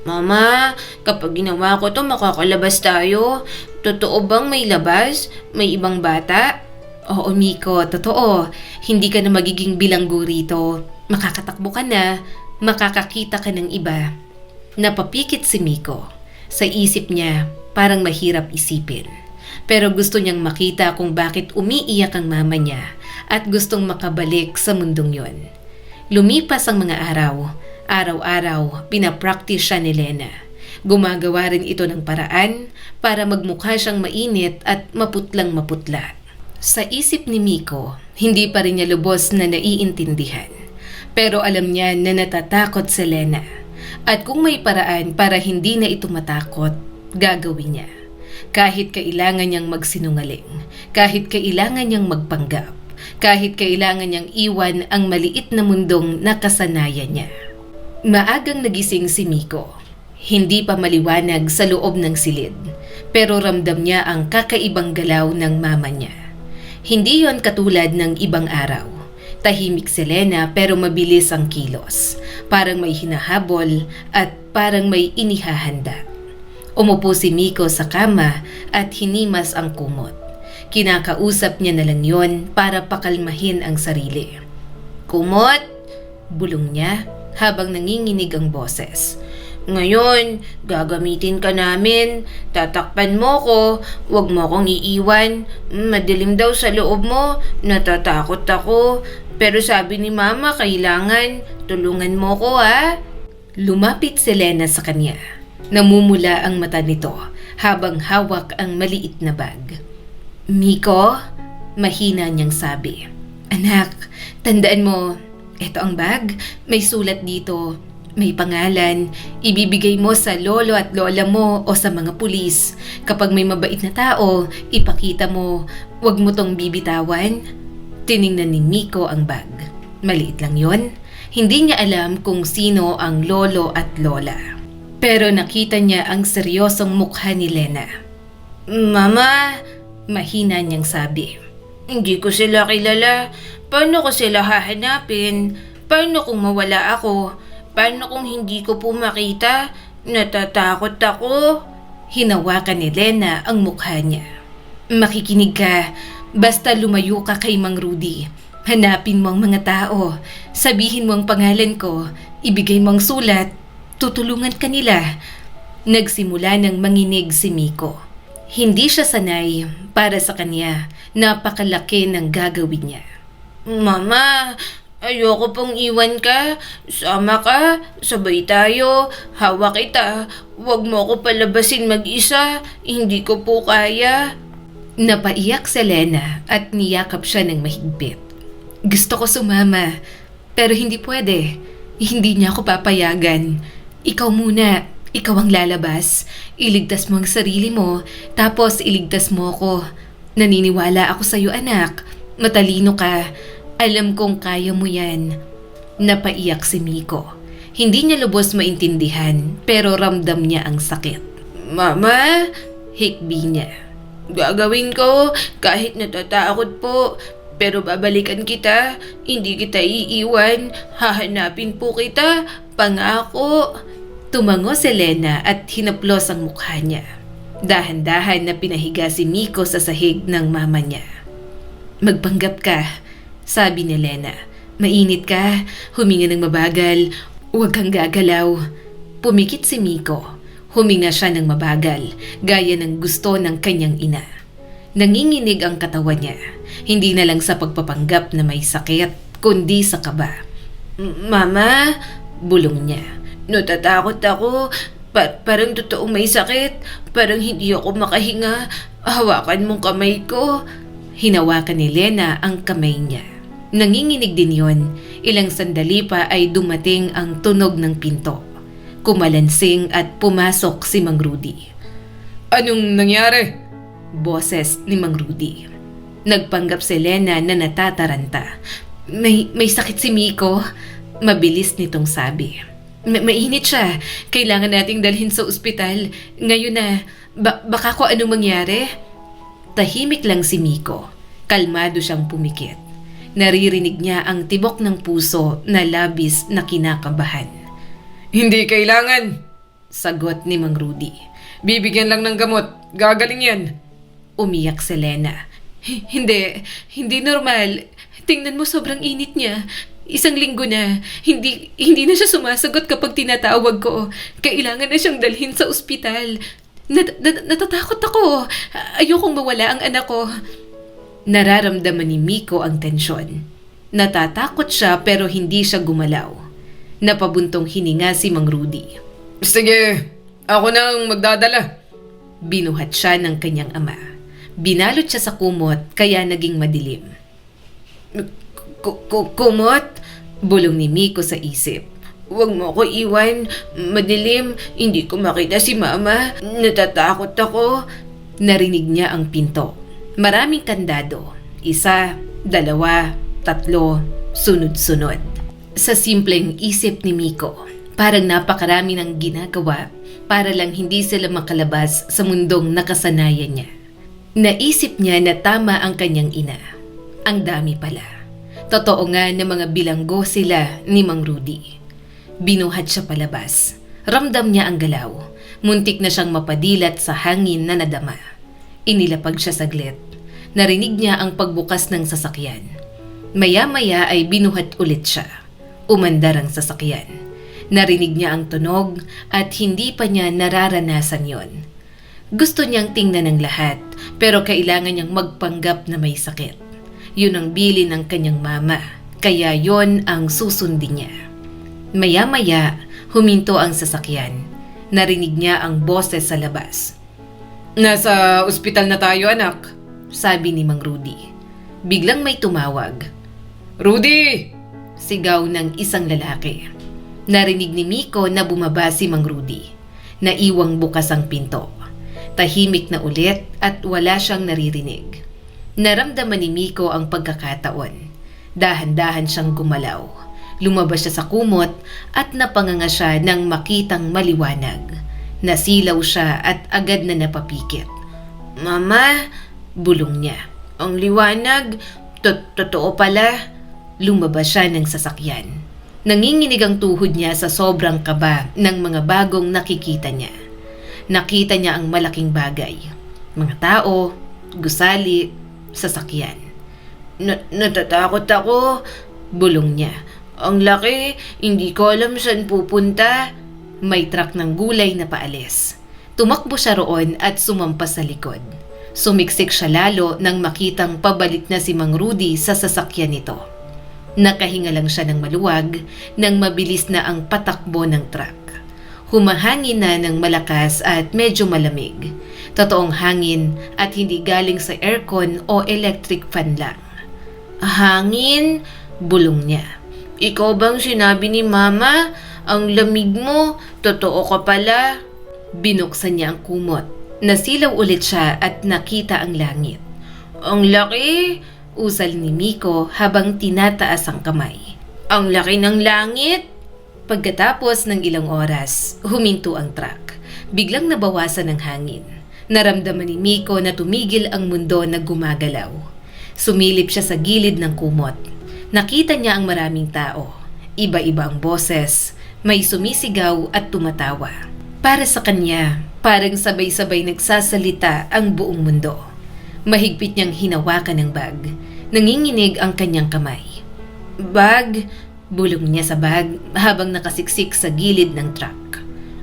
Mama, kapag ginawa ko to makakalabas tayo. Totoo bang may labas? May ibang bata? Oo, Miko, totoo. Hindi ka na magiging bilanggo rito. Makakatakbo ka na, makakakita ka ng iba. Napapikit si Miko. Sa isip niya, parang mahirap isipin. Pero gusto niyang makita kung bakit umiiyak ang mama niya at gustong makabalik sa mundong yon. Lumipas ang mga araw. Araw-araw, pinapractice siya ni Lena. Gumagawa rin ito ng paraan para magmukha siyang mainit at maputlang maputla. Sa isip ni Miko, hindi pa rin niya lubos na naiintindihan. Pero alam niya na natatakot si Lena. At kung may paraan para hindi na ito matakot, gagawin niya. Kahit kailangan niyang magsinungaling, kahit kailangan niyang magpanggap, kahit kailangan niyang iwan ang maliit na mundong nakasanayan niya. Maagang nagising si Miko. Hindi pa maliwanag sa loob ng silid, pero ramdam niya ang kakaibang galaw ng mama niya. Hindi yon katulad ng ibang araw. Tahimik si Lena pero mabilis ang kilos. Parang may hinahabol at parang may inihahanda. Umupo si Miko sa kama at hinimas ang kumot. Kinakausap niya na lang yon para pakalmahin ang sarili. Kumot, Bulong niya habang nanginginig ang boses. ngayon, gagamitin ka namin. Tatakpan mo ko. Huwag mo akong iiwan. Madilim daw sa loob mo. Natatakot ako. Pero sabi ni Mama, kailangan. Tulungan mo ko, ha? Lumapit si Lena sa kanya. Namumula ang mata nito habang hawak ang maliit na bag. Miko, mahina niyang sabi. Anak, tandaan mo, eto ang bag. May sulat dito. May pangalan, ibibigay mo sa lolo at lola mo o sa mga pulis. Kapag may mabait na tao, ipakita mo, wag mo tong bibitawan. Tiningnan ni Miko ang bag. Maliit lang yon. Hindi niya alam kung sino ang lolo at lola. Pero nakita niya ang seryosong mukha ni Lena. Mama, Mahina niyang sabi. hindi ko sila kilala. Paano ko sila hahanapin? Paano kung mawala ako? Paano kung hindi ko po makita? Natatakot ako. Hinawakan ni Lena ang mukha niya. Makikinig ka. Basta lumayo ka kay Mang Rudy. Hanapin mo ang mga tao. Sabihin mo ang pangalan ko. Ibigay mo ang sulat. Tutulungan ka nila. Nagsimula ng manginig si Miko. Hindi siya sanay para sa kanya. Napakalaki ng gagawin niya. Mama, ayoko pong iwan ka. Sama ka. Sabay tayo. Hawak kita. Huwag mo ako palabasin mag-isa. Hindi ko po kaya. Napaiyak si Lena at niyakap siya ng mahigpit. Gusto ko sumama, pero hindi pwede. Hindi niya ako papayagan. Ikaw muna, ikaw ang lalabas. Iligtas mo ang sarili mo, tapos iligtas mo ako. Naniniwala ako sa'yo, anak. Matalino ka. Alam kong kaya mo yan. Napaiyak si Miko. Hindi niya lubos maintindihan, pero ramdam niya ang sakit. Mama, Hikbi niya. gagawin ko kahit natatakot po. Pero babalikan kita. Hindi kita iiwan. Hahanapin po kita. Pangako. Tumango si Lena at hinaplos ang mukha niya. Dahan-dahan na pinahiga si Miko sa sahig ng mama niya. Magpanggap ka, sabi ni Lena. Mainit ka, huminga ng mabagal, huwag kang gagalaw. Pumikit si Miko. Huminga siya ng mabagal, gaya ng gusto ng kanyang ina. Nanginginig ang katawan niya, hindi na lang sa pagpapanggap na may sakit, kundi sa kaba. Mama, Bulong niya. natatakot ako. Parang totoong may sakit. Parang hindi ako makahinga. Hawakan mong kamay ko. Hinawakan ni Lena ang kamay niya. Nanginginig din yon. Ilang sandali pa ay dumating ang tunog ng pinto. Kumalansing at pumasok si Mang Rudy. Anong nangyari? Boses ni Mang Rudy. Nagpanggap si Lena na natataranta. May sakit si Miko. Mabilis nitong sabi. Mainit siya. Kailangan nating dalhin sa ospital. Ngayon na, baka ko anong mangyari? Tahimik lang si Miko. Kalmado siyang pumikit. Naririnig niya ang tibok ng puso na labis na kinakabahan. Hindi kailangan. Sagot ni Mang Rudy. Bibigyan lang ng gamot. Gagaling yan. Umiyak si Lena. Hindi normal. Tingnan mo, sobrang init niya. Isang linggo na. Hindi na siya sumasagot kapag tinatawag ko. Kailangan na siyang dalhin sa ospital. Natatakot ako. Ayokong mawala ang anak ko. Nararamdaman ni Miko ang tensyon. Natatakot siya pero hindi siya gumalaw. Napabuntong hininga si Mang Rudy. Sige, ako na ang magdadala. Binuhat siya ng kanyang ama. Binalot siya sa kumot kaya naging madilim. Kumot? Bulong ni Miko sa isip. Huwag mo ako iwan. Madilim. Hindi ko makita si Mama. Natatakot ako. Narinig niya ang pinto. Maraming kandado. 1, 2, 3, sunod-sunod. Sa simpleng isip ni Miko, parang napakarami ng ginagawa para lang hindi sila makalabas sa mundong nakasanayan niya. Naisip niya na tama ang kanyang ina. Ang dami pala. Totoo nga na mga bilanggo sila ni Mang Rudy. Binuhat siya palabas. Ramdam niya ang galaw. Muntik na siyang mapadilat sa hangin na nadama. Inilapag siya saglit. Narinig niya ang pagbukas ng sasakyan. Maya-maya ay binuhat ulit siya. Umandar ang sasakyan. Narinig niya ang tunog at hindi pa niya nararanasan yon. Gusto niyang tingnan ang lahat pero kailangan niyang magpanggap na may sakit. Yun ang bilin ng kanyang mama, kaya yon ang susundin niya. Maya-maya, huminto ang sasakyan. Narinig niya ang boses sa labas. Nasa ospital na tayo, anak. Sabi ni Mang Rudy. Biglang may tumawag. Rudy! Sigaw ng isang lalaki. Narinig ni Miko na bumaba si Mang Rudy. Naiwang bukas ang pinto. Tahimik na ulit at wala siyang naririnig. Naramdaman ni Miko ang pagkakataon. Dahan-dahan siyang gumalaw. Lumabas siya sa kumot at napanganga siya nang makitang maliwanag. Nasilaw siya at agad na napapikit. Mama, Bulong niya. ang liwanag. Totoo pala. Lumabas siya ng sasakyan. Nanginginig ang tuhod niya sa sobrang kaba ng mga bagong nakikita niya. Nakita niya ang malaking bagay. Mga tao, gusali, sasakyan. Natatakot ako. Bulong niya. Ang laki, hindi ko alam saan pupunta. May truck ng gulay na paalis. Tumakbo siya roon at sumampas sa likod. Sumiksik siya lalo nang makitang pabalik na si Mang Rudy sa sasakyan nito. Nakahinga lang siya ng maluwag nang mabilis na ang patakbo ng truck. Humahangin na ng malakas at medyo malamig. Totoong hangin at hindi galing sa aircon o electric fan lang. Hangin? Bulong niya. Ikaw bang sinabi ni Mama? Ang lamig mo. Totoo ka pala. Binuksan niya ang kumot. Nasilaw ulit siya at nakita ang langit. Ang laki. Usal ni Miko habang tinataas ang kamay. Ang laki ng langit. Pagkatapos ng ilang oras, huminto ang truck. Biglang nabawasan ang hangin. Naramdaman ni Miko na tumigil ang mundo na gumagalaw. Sumilip siya sa gilid ng kumot. Nakita niya ang maraming tao. Iba-iba ang boses. May sumisigaw at tumatawa. Para sa kanya, parang sabay-sabay nagsasalita ang buong mundo. Mahigpit niyang hinawakan ang bag. Nanginginig ang kanyang kamay. Bag? Bulong niya sa bag habang nakasiksik sa gilid ng truck.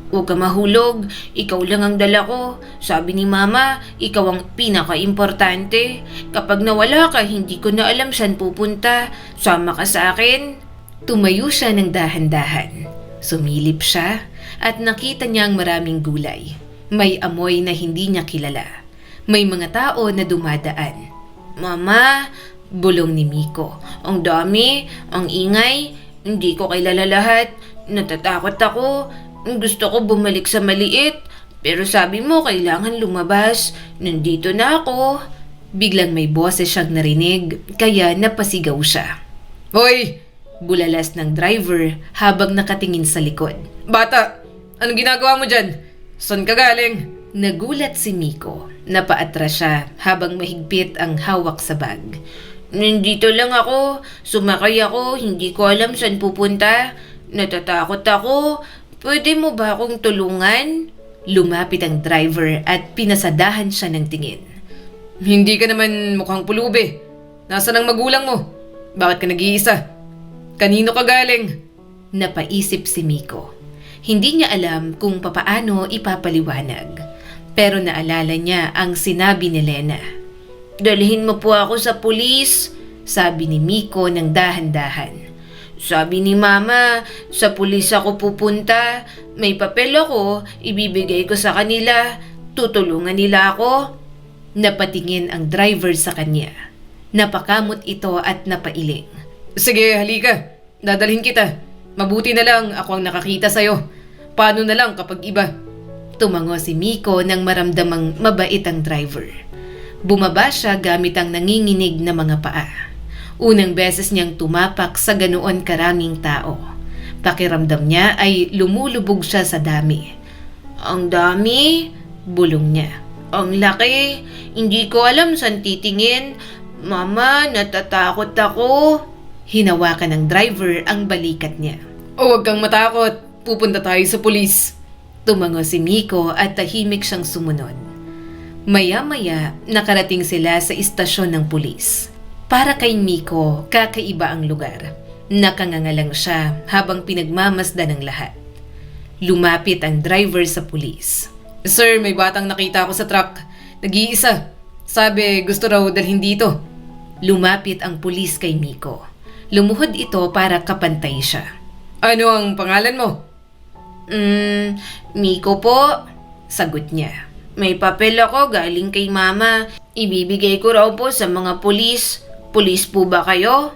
Huwag ka mahulog. Ikaw lang ang dala ko. Sabi ni Mama, ikaw ang pinaka-importante. Kapag nawala ka, hindi ko na alam saan pupunta. Sama ka sa akin. Tumayo siya ng dahan-dahan. Sumilip siya at nakita niya ang maraming gulay. May amoy na hindi niya kilala. May mga tao na dumadaan. Mama, bulong ni Miko. Ang dami, ang ingay. Hindi ko kilala lahat. Natatakot ako. Gusto ko bumalik sa maliit. Pero sabi mo kailangan lumabas. Nandito na ako. Biglang may boses siyang narinig kaya napasigaw siya. Hoy! Bulalas ng driver habang nakatingin sa likod. Bata! Anong ginagawa mo dyan? Saan ka galing? Nagulat si Miko. Napaatras siya habang mahigpit ang hawak sa bag. Nandito lang ako. Sumakay ako. Hindi ko alam saan pupunta. Natatakot ako. Pwede mo ba akong tulungan? Lumapit ang driver at pinasadahan siya ng tingin. Hindi ka naman mukhang pulubi. Nasaan ang magulang mo? Bakit ka nag-iisa? Kanino ka galing? Napaisip si Miko. Hindi niya alam kung papaano ipapaliwanag. Pero naalala niya ang sinabi ni Lena. Dalhin mo po ako sa pulis. Sabi ni Miko ng dahan-dahan. Sabi ni Mama, sa pulis ako pupunta. May papel ako, ibibigay ko sa kanila. Tutulungan nila ako. Napatingin ang driver sa kanya. Napakamot ito at napailing. Sige, halika. Dadalhin kita. Mabuti na lang ako ang nakakita sa'yo. Paano na lang kapag iba? Tumango si Miko nang maramdamang mabait ang driver. Bumaba siya gamit ang nanginginig na mga paa. Unang beses niyang tumapak sa ganoon karaming tao. Pakiramdam niya ay lumulubog siya sa dami. Ang dami? Bulong niya. Ang laki. Hindi ko alam saan titingin. Mama, natatakot ako. Hinawakan ng driver ang balikat niya. O huwag kang matakot, pupunta tayo sa pulis. Tumango si Miko at tahimik siyang sumunod. Maya-maya, nakarating sila sa istasyon ng pulis. Para kay Miko, kakaiba ang lugar. Nakangangalang siya habang pinagmamasdan ng lahat. Lumapit ang driver sa pulis. Sir, may batang nakita ko sa truck. Nag-iisa. Sabi gusto raw dalhin dito. Lumapit ang pulis kay Miko. Lumuhod ito para kapantay siya. Ano ang pangalan mo? Miko po. Sagot niya. May papel ako galing kay mama. Ibibigay ko raw po sa mga pulis. Pulis po ba kayo?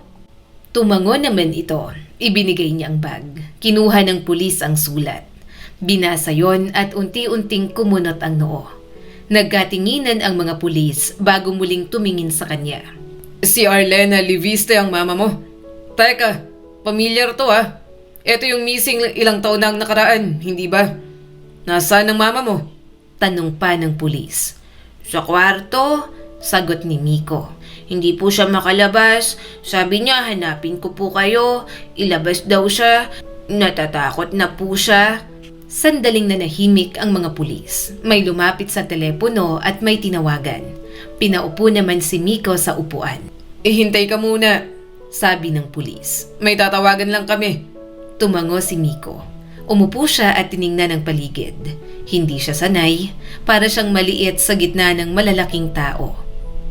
Tumango naman ito. Ibinigay niya ang bag. Kinuha ng pulis ang sulat. Binasa yon at unti-unting kumunot ang noo. Nagkatinginan ang mga pulis bago muling tumingin sa kanya. Si Arlena Liviste ang mama mo. Teka, pamilyar to ah. Ito yung missing ilang taon na ang nakaraan, hindi ba? Nasaan ang mama mo? Tanong pa ng pulis. Sa kwarto? Sagot ni Miko. Hindi po siya makalabas. Sabi niya hanapin ko po kayo. Ilabas daw siya. Natatakot na po siya. Sandaling nanahimik ang mga pulis. May lumapit sa telepono at may tinawagan. Pinaupo naman si Miko sa upuan. Hintay ka muna. Sabi ng pulis. May tatawagan lang kami. Tumango si Miko. Umupo siya at tiningnan ang paligid. Hindi siya sanay. Para siyang maliit sa gitna ng malalaking tao.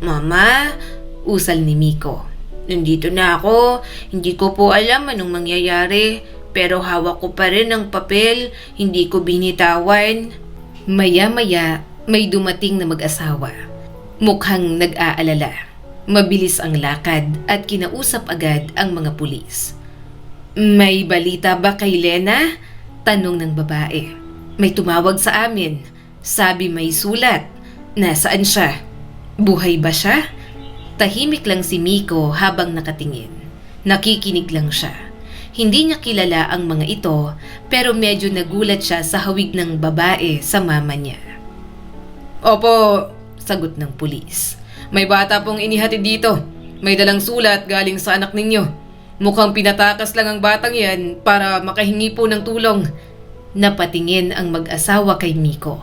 Mama, Usal ni Miko. nandito na ako. Hindi ko po alam anong mangyayari. Pero hawak ko pa rin ang papel. Hindi ko binitawan. Maya-maya, may dumating na mag-asawa. Mukhang nag-aalala. Mabilis ang lakad at kinausap agad ang mga pulis. May balita ba kay Lena? Tanong ng babae. May tumawag sa amin. Sabi may sulat. Nasaan siya? Buhay ba siya? Tahimik lang si Miko habang nakatingin. Nakikinig lang siya. Hindi niya kilala ang mga ito pero medyo nagulat siya sa hawig ng babae sa mama niya. Opo, Sagot ng pulis. may bata pong inihatid dito. May dalang sulat galing sa anak ninyo. Mukhang pinatakas lang ang batang yan para makahingi po ng tulong. Napatingin ang mag-asawa kay Miko.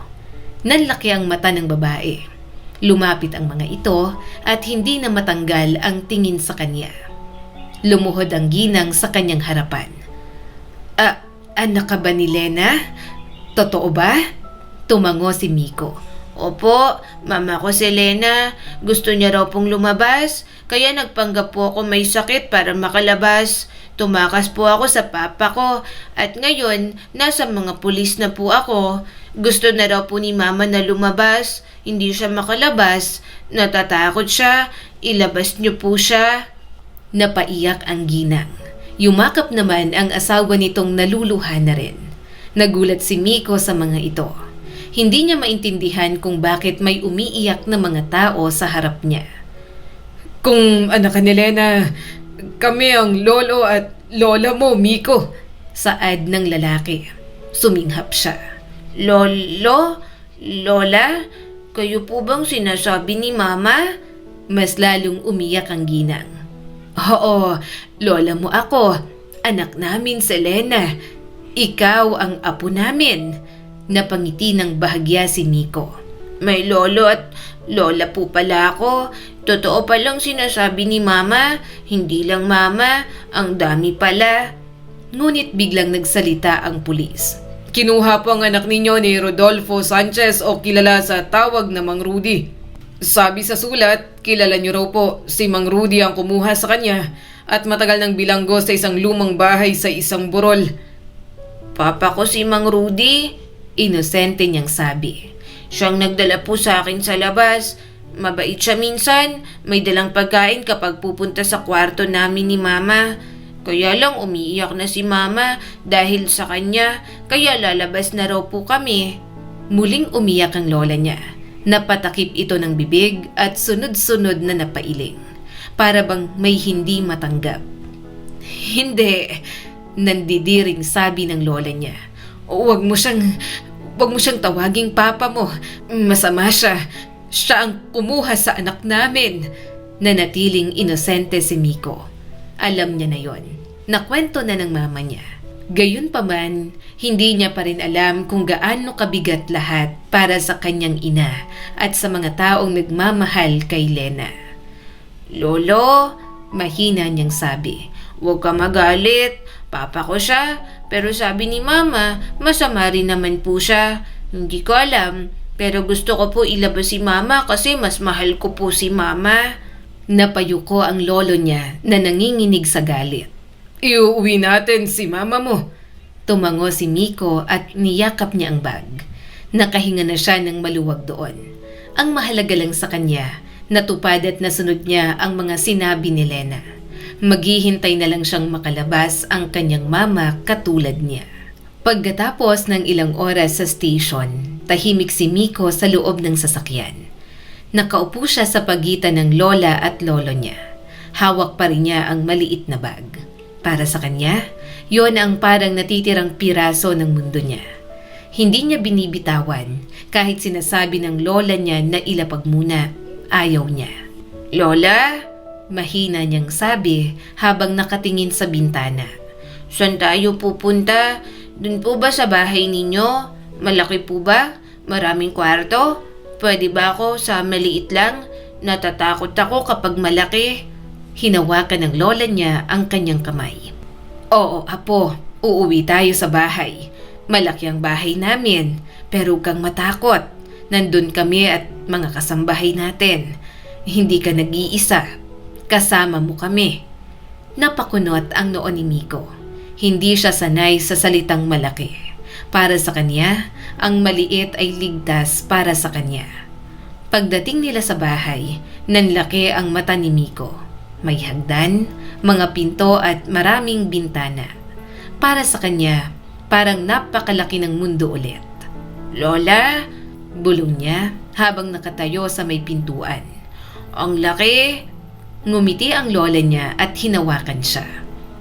Nanlaki ang mata ng babae. Lumapit ang mga ito at hindi na matanggal ang tingin sa kanya. Lumuhod ang ginang sa kanyang harapan. Anak ka ba ni Lena? Totoo ba? Tumango si Miko. Opo, mama ko si Lena. Gusto niya raw pong lumabas. Kaya nagpanggap po ako may sakit para makalabas. Tumakas po ako sa papa ko. At ngayon, nasa mga pulis na po ako. Gusto na raw po ni mama na lumabas. Hindi siya makalabas. Natatakot siya. Ilabas niyo po siya. Napaiyak ang ginang. Yumakap naman ang asawa nitong naluluha na rin. Nagulat si Miko sa mga ito. Hindi niya maintindihan kung bakit may umiiyak na mga tao sa harap niya. Kung anak ka ni Lena, kami ang lolo at lola mo, Miko. Saad ng lalaki. Suminghap siya. Lolo? Lola? Kayo po bang sinasabi ni mama? Mas lalong umiyak ang ginang. Oo, lola mo ako. Anak namin si Lena. Ikaw ang apo namin. Napangiti ng bahagya si Miko. May lolo at lola po pala ako. Totoo palang sinasabi ni mama. Hindi lang mama, ang dami pala. Ngunit biglang nagsalita ang pulis. Kinuha po ang anak ninyo ni Rodolfo Sanchez o kilala sa tawag na Mang Rudy. Sabi sa sulat, kilala niyo raw po si Mang Rudy ang kumuha sa kanya at matagal nang bilanggo sa isang lumang bahay sa isang burol. Papa ko si Mang Rudy. Inosente niyang sabi. Siyang nagdala po sa akin sa labas. Mabait siya minsan. May dalang pagkain kapag pupunta sa kwarto namin ni mama. Kaya lang umiiyak na si mama dahil sa kanya. Kaya lalabas na raw po kami. Muling umiyak ang lola niya. Napatakip ito ng bibig at sunod-sunod na napailing. Para bang may hindi matanggap. Hindi. Nandidiring sabi ng lola niya. Huwag mo siyang tawaging papa mo. Masama siya. Siya ang kumuha sa anak namin. Nanatiling inosente si Miko. Alam niya na yon. Nakwento na ng mama niya. Gayunpaman, hindi niya pa rin alam kung gaano kabigat lahat para sa kanyang ina at sa mga taong nagmamahal kay Lena. Lolo, Mahina niyang sabi. huwag ka magalit. Papa ko siya, pero sabi ni Mama, masama rin naman po siya. Hindi ko alam, pero gusto ko po ilabas si Mama kasi mas mahal ko po si Mama. Napayuko ang lolo niya na nanginginig sa galit. Iuwi natin si mama mo. Tumango si Miko at niyakap niya ang bag. Nakahinga na siya ng maluwag doon. Ang mahalaga lang sa kanya, natupad at nasunod niya ang mga sinabi ni Lena. Maghihintay na lang siyang makalabas ang kanyang mama katulad niya. Pagkatapos ng ilang oras sa station, tahimik si Miko sa loob ng sasakyan. Nakaupo siya sa pagitan ng lola at lolo niya. Hawak pa rin niya ang maliit na bag. Para sa kanya, yon ang parang natitirang piraso ng mundo niya. Hindi niya binibitawan kahit sinasabi ng lola niya na ilapag muna. Ayaw niya. Lola, Mahina niyang sabi habang nakatingin sa bintana. saan tayo pupunta? Dun po ba sa bahay ninyo? Malaki po ba? Maraming kwarto? Pwede ba ako sa maliit lang? Natatakot ako kapag malaki. Hinawakan ng lola niya ang kanyang kamay. Oo, apo, uuwi tayo sa bahay. Malaki ang bahay namin, pero huwag kang matakot. Nandun kami at mga kasambahay natin. Hindi ka nag-iisa. Kasama mo kami. Napakunot ang noo ni Miko. Hindi siya sanay sa salitang malaki. Para sa kanya, ang maliit ay ligtas para sa kanya. Pagdating nila sa bahay, nanlaki ang mata ni Miko. May hagdan, mga pinto at maraming bintana. Para sa kanya, parang napakalaki ng mundo ulit. Lola, Bulong niya habang nakatayo sa may pintuan. ang laki. Ngumiti ang lola niya at hinawakan siya.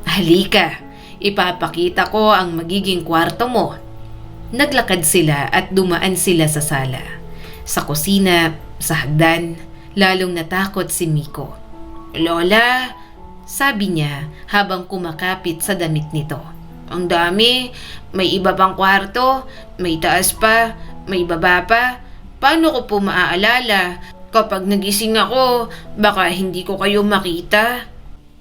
Halika, ipapakita ko ang magiging kwarto mo. Naglakad sila at dumaan sila sa sala. Sa kusina, sa hagdan, lalong natakot si Miko. Lola, Sabi niya habang kumakapit sa damit nito. ang dami. May iba pang kwarto. May taas pa. May baba pa. Paano ko po maaalala? Kapag nagising ako, baka hindi ko kayo makita.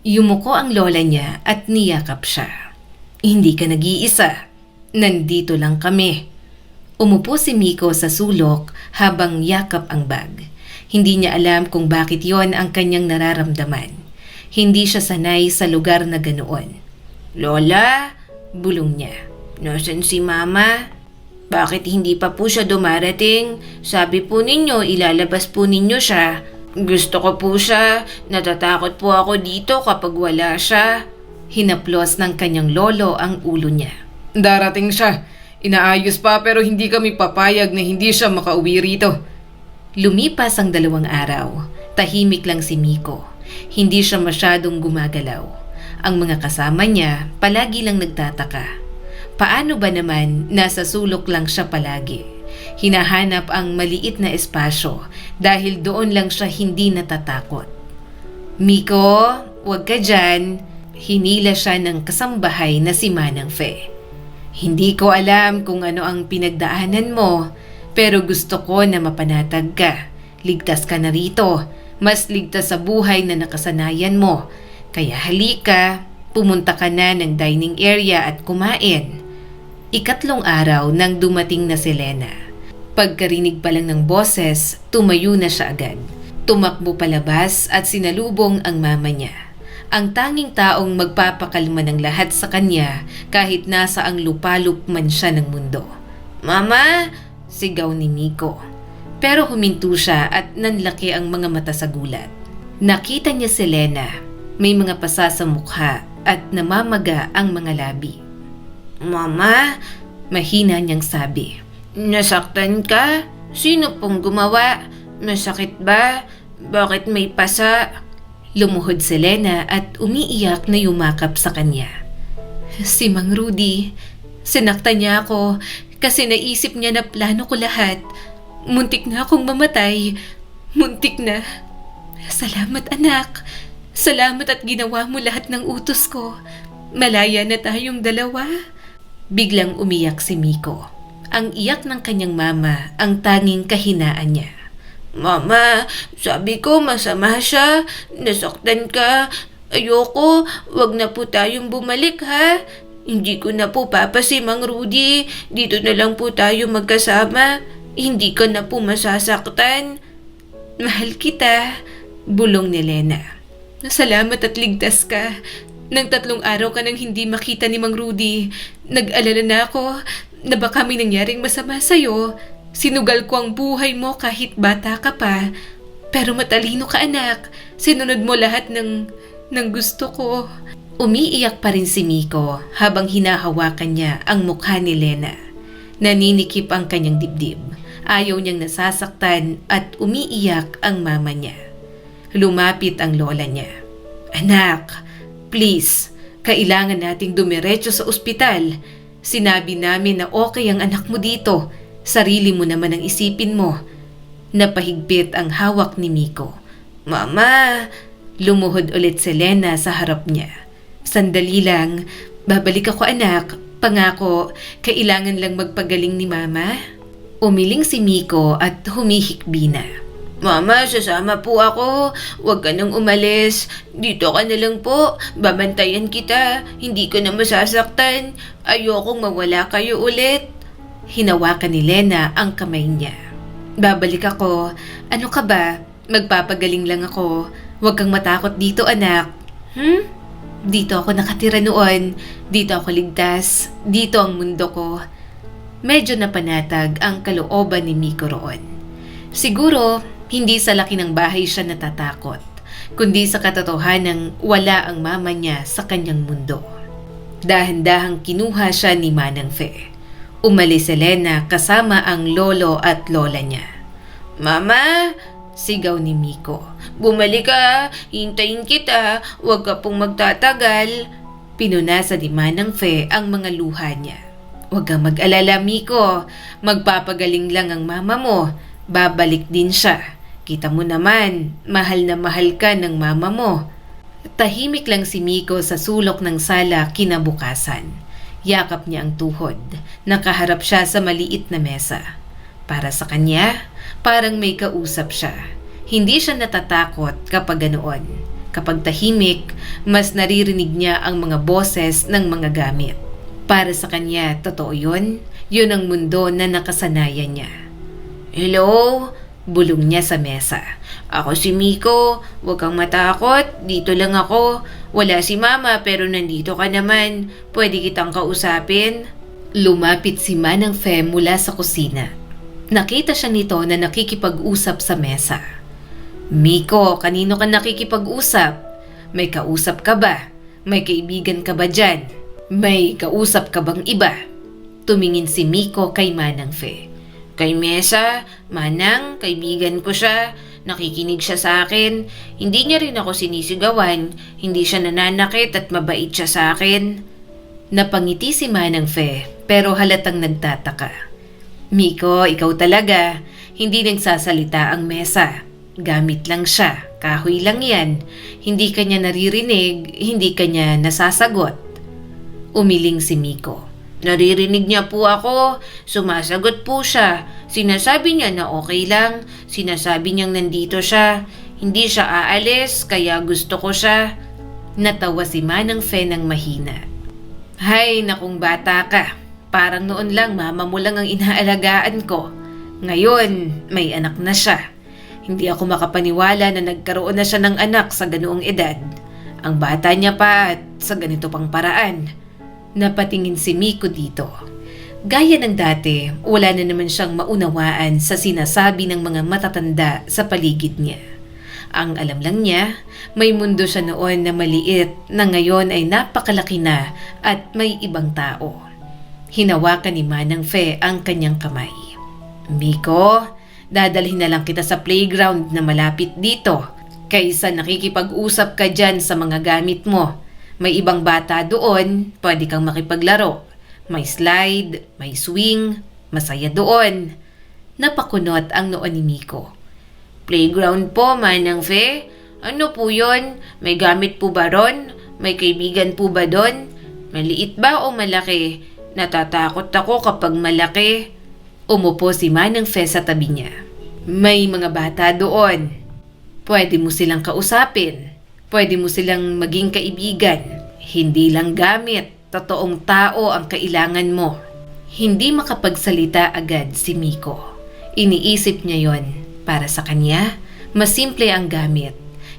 Yumuko ang lola niya at niyakap siya. Hindi ka nag-iisa. Nandito lang kami. Umupo si Miko sa sulok habang yakap ang bag. Hindi niya alam kung bakit yon ang kanyang nararamdaman. Hindi siya sanay sa lugar na ganoon. Lola, Bulong niya. nasan si Mama? Bakit hindi pa po siya dumarating? Sabi po ninyo, ilalabas po ninyo siya. Gusto ko po siya. Natatakot po ako dito kapag wala siya. Hinaplos ng kanyang lolo ang ulo niya. Darating siya. Inaayos pa pero hindi kami papayag na hindi siya makauwi rito. Lumipas ang 2 araw. Tahimik lang si Miko. Hindi siya masyadong gumagalaw. Ang mga kasama niya palagi lang nagtataka. Paano ba naman nasa sulok lang siya palagi? Hinahanap ang maliit na espasyo dahil doon lang siya hindi natatakot. Miko, huwag ka dyan. Hinila siya ng kasambahay na si Manang Fe. Hindi ko alam kung ano ang pinagdaanan mo, pero gusto ko na mapanatag ka. Ligtas ka na rito. Mas ligtas sa buhay na nakasanayan mo. Kaya halika, pumunta ka na ng dining area at kumain. 3 araw nang dumating na si Lena. Pagkarinig pa lang ng boses, tumayo na siya agad. Tumakbo palabas at sinalubong ang mama niya. Ang tanging taong magpapakalma ng lahat sa kanya kahit nasa ang lupalop man siya ng mundo. Mama, Sigaw ni Miko. Pero huminto siya at nanlaki ang mga mata sa gulat. Nakita niya si Lena. May mga pasa sa mukha at namamaga ang mga labi. Mama, Mahina niyang sabi. nasaktan ka? Sino pong gumawa? Masakit ba? Bakit may pasa? Lumuhod si Lena at umiiyak na yumakap sa kanya. Si Mang Rudy, sinaktan niya ako kasi naisip niya na plano ko lahat. Muntik na akong mamatay. Muntik na. Salamat anak. Salamat at ginawa mo lahat ng utos ko. Malaya na tayong dalawa. Biglang umiyak si Miko. Ang iyak ng kanyang mama ang tanging kahinaan niya. Mama, sabi ko masama siya. Nasaktan ka. Ayoko, wag na po tayong bumalik ha. Hindi ko na po papasi Mang Rudy. Dito na lang po tayo magkasama. Hindi ka na po masasaktan. Mahal kita, bulong ni Lena. Salamat at ligtas ka. Nang 3 araw ka nang hindi makita ni Mang Rudy, nag-alala na ako na baka may nangyaring masama sa'yo. Sinugal ko ang buhay mo kahit bata ka pa. Pero matalino ka anak. Sinunod mo lahat ng gusto ko. Umiiyak pa rin si Miko habang hinahawakan niya ang mukha ni Lena. Naninikip ang kanyang dibdib. Ayaw niyang nasasaktan at umiiyak ang mama niya. Lumapit ang lola niya. Anak, please, kailangan nating dumiretso sa ospital. Sinabi namin na okay ang anak mo dito. Sarili mo naman ang isipin mo. Napahigpit ang hawak ni Miko. Mama, Lumuhod ulit si Lena sa harap niya. Sandali lang, babalik ako anak. Pangako, kailangan lang magpagaling ni Mama. Umiling si Miko at humihikbi na. Mama, sasama po ako. Huwag ka nang umalis. Dito ka na lang po. Babantayan kita. Hindi ko na masasaktan. Ayokong mawala kayo ulit. Hinawakan ni Lena ang kamay niya. Babalik ako. Ano ka ba? Magpapagaling lang ako. Huwag kang matakot dito anak. Dito ako nakatira noon. Dito ako ligtas. Dito ang mundo ko. Medyo napanatag ang kalooban ni Miko roon. Siguro, hindi sa laki ng bahay siya natatakot, kundi sa katotohanang wala ang mama niya sa kanyang mundo. Dahan-dahang kinuha siya ni Manang Fe. Umalis si Lena kasama ang lolo at lola niya. Mama, Sigaw ni Miko. bumalik ka. Hintayin kita. Huwag ka pong magtatagal. Pinunasan ni Manang Fe ang mga luha niya. Huwag kang mag-alala Miko. Magpapagaling lang ang mama mo. Babalik din siya. Kita mo naman, mahal na mahal ka ng mama mo. Tahimik lang si Miko sa sulok ng sala kinabukasan. Yakap niya ang tuhod. Nakaharap siya sa maliit na mesa. Para sa kanya, parang may kausap siya. Hindi siya natatakot kapag ganoon. Kapag tahimik, mas naririnig niya ang mga boses ng mga gamit. Para sa kanya, totoo yun. Yun ang mundo na nakasanayan niya. Hello? Bulong niya sa mesa. Ako si Miko. Huwag kang matakot. Dito lang ako. Wala si Mama pero nandito ka naman. Pwede kitang kausapin? Lumapit si Manang Fe mula sa kusina. Nakita siya nito na nakikipag-usap sa mesa. Miko, kanino ka nakikipag-usap? May kausap ka ba? May kaibigan ka ba dyan? May kausap ka bang iba? Tumingin si Miko kay Manang Fe. Kay Mesa, Manang, kaibigan ko siya. Nakikinig siya sa akin. Hindi niya rin ako sinisigawan. Hindi siya nananakit at mabait siya sa akin. Napangiti si Manang Fe pero halatang nagtataka. Miko, ikaw talaga. Hindi nagsasalita ang Mesa. Gamit lang siya. Kahoy lang yan. Hindi kanya naririnig, hindi kanya nasasagot. Umiling si Miko. Naririnig niya po ako. Sumasagot po siya. Sinasabi niya na okay lang. Sinasabi niyang nandito siya. Hindi siya aalis, kaya gusto ko siya. Natawa si Manang Fe ng mahina. Hay, nakung bata ka. Parang noon lang mama mo lang ang inaalagaan ko. Ngayon, may anak na siya. Hindi ako makapaniwala na nagkaroon na siya ng anak sa ganoong edad. Ang bata niya pa at sa ganito pang paraan. Napatingin si Miko dito. Gaya ng dati, wala na naman siyang maunawaan sa sinasabi ng mga matatanda sa paligid niya. Ang alam lang niya, may mundo siya noon na maliit na ngayon ay napakalaki na at may ibang tao. Hinawakan ni Manang Fe ang kanyang kamay. Miko, dadalhin na lang kita sa playground na malapit dito kaysa nakikipag-usap ka dyan sa mga gamit mo. May ibang bata doon, pwede kang makipaglaro. May slide, may swing, masaya doon. Napakunot ang noon ni Miko. Playground po, Manang Fe. Ano po yon? May gamit po ba ron? May kaibigan po ba doon? Maliit ba o malaki? Natatakot ako kapag malaki. Umupo si Manang Fe sa tabi niya. May mga bata doon. Pwede mo silang kausapin. Pwede mo silang maging kaibigan. Hindi lang gamit. Totoong tao ang kailangan mo. Hindi makapagsalita agad si Miko. Iniisip niya yon. Para sa kanya, mas simple ang gamit.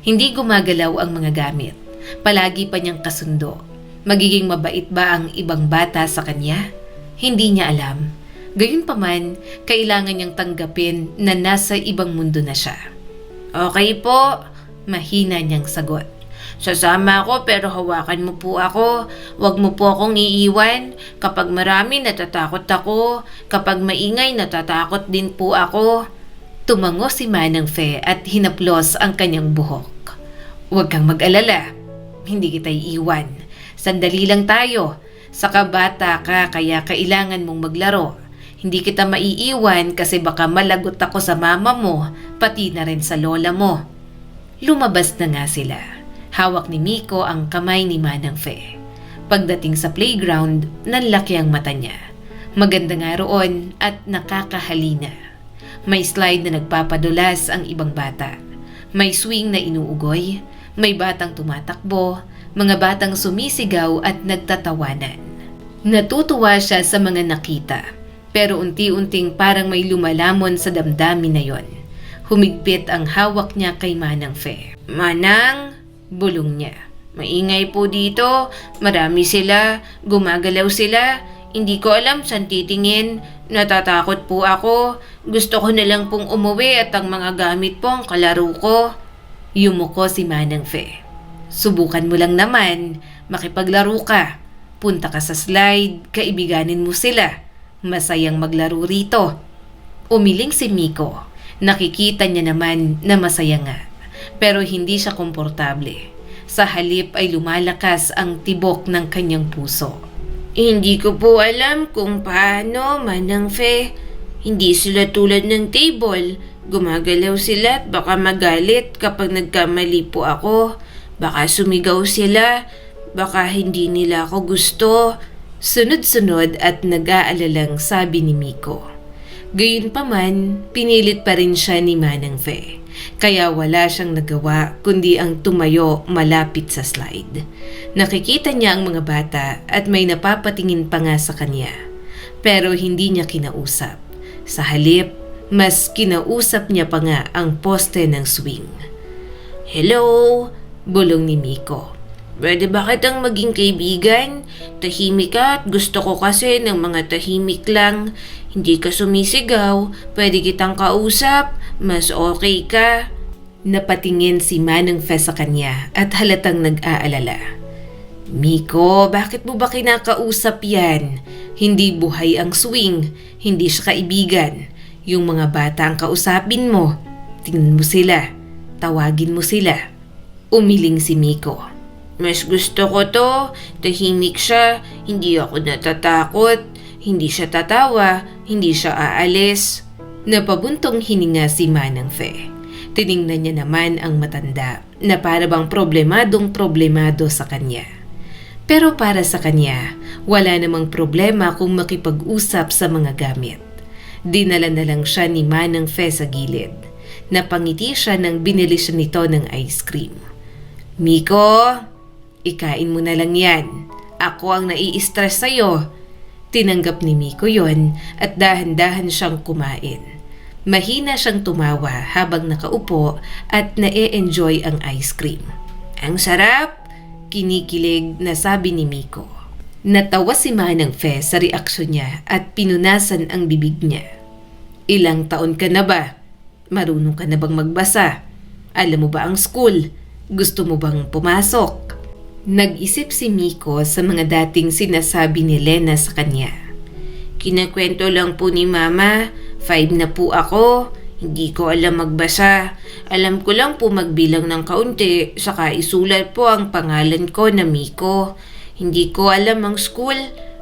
Hindi gumagalaw ang mga gamit. Palagi pa niyang kasundo. Magiging mabait ba ang ibang bata sa kanya? Hindi niya alam. Gayunpaman, kailangan niyang tanggapin na nasa ibang mundo na siya. Okay po. Mahina niyang sagot. Sasama ako pero hawakan mo po ako. Huwag mo po akong iiwan. Kapag marami natatakot ako. Kapag maingay natatakot din po ako. Tumango si Manang Fe at hinaplos ang kanyang buhok. Huwag kang mag-alala. Hindi kita iiwan. Sandali lang tayo. Saka bata ka kaya kailangan mong maglaro. Hindi kita maiiwan kasi baka malagot ako sa mama mo, pati na rin sa lola mo. Lumabas na nga sila. Hawak ni Miko ang kamay ni Manang Fe. Pagdating sa playground, nanlaki ang mata niya. Maganda nga roon at nakakahalina. May slide na nagpapadulas ang ibang bata. May swing na inuugoy. May batang tumatakbo. Mga batang sumisigaw at nagtatawanan. Natutuwa siya sa mga nakita. Pero unti-unting parang may lumalamon sa damdamin na yon. Humigpit ang hawak niya kay Manang Fe. Manang, bulong niya. Maingay po dito. Marami sila. Gumagalaw sila. Hindi ko alam saan titingin. Natatakot po ako. Gusto ko na lang pong umuwi at ang mga gamit po ang kalaro ko. Yumuko si Manang Fe. Subukan mo lang naman. Makipaglaro ka. Punta ka sa slide. Kaibiganin mo sila. Masayang maglaro rito. Umiling si Miko. Nakikita niya naman na masaya nga. Pero hindi siya komportable. Sa halip ay lumalakas ang tibok ng kanyang puso. Hindi ko po alam kung paano, Manang Fe. Hindi sila tulad ng table. Gumagalaw sila at baka magalit kapag nagkamali po ako. Baka sumigaw sila. Baka hindi nila ako gusto. Sunod-sunod at nag-aalalang sabi ni Miko. Gayunpaman, pinilit pa rin siya ni Manang Fe. Kaya wala siyang nagawa kundi ang tumayo malapit sa slide. Nakikita niya ang mga bata at may napapatingin pa nga sa kanya. Pero hindi niya kinausap. Sa halip, mas kinausap niya pa nga ang poste ng swing. Hello, bulong ni Miko. Pwede ba kitang maging kaibigan? Tahimik ka at gusto ko kasi ng mga tahimik lang. Hindi ka sumisigaw, pwede kitang kausap, mas okay ka. Napatingin si Manang Fe sa kanya at halatang nag-aalala. Miko, bakit mo ba kinakausap yan? Hindi buhay ang swing, hindi siya kaibigan. Yung mga bata ang kausapin mo. Tingnan mo sila, tawagin mo sila. Umiling si Miko. Mas gusto ko to, tahimik siya, hindi ako natatakot, hindi siya tatawa, hindi siya aalis. Napabuntong hininga si Manang Fe. Tiningnan niya naman ang matanda na para bang problemado sa kanya. Pero para sa kanya, wala namang problema kung makipag-usap sa mga gamit. Dinala na lang siya ni Manang Fe sa gilid. Napangiti siya nang binili siya nito ng ice cream. Miko, ikain mo na lang yan. Ako ang nai-stress sa'yo. Tinanggap ni Miko yon at dahan-dahan siyang kumain. Mahina siyang tumawa habang nakaupo at na-e-enjoy ang ice cream. Ang sarap! Kinikilig na sabi ni Miko. Natawa si Manang Fe sa reaksyon niya at pinunasan ang bibig niya. Ilang taon ka na ba? Marunong ka na bang magbasa? Alam mo ba ang school? Gusto mo bang pumasok? Nag-isip si Miko sa mga dating sinasabi ni Lena sa kanya. Kinakwento lang po ni Mama, 5 na po ako, hindi ko alam magbasa. Alam ko lang po magbilang ng kaunti, saka isulat po ang pangalan ko na Miko. Hindi ko alam ang school.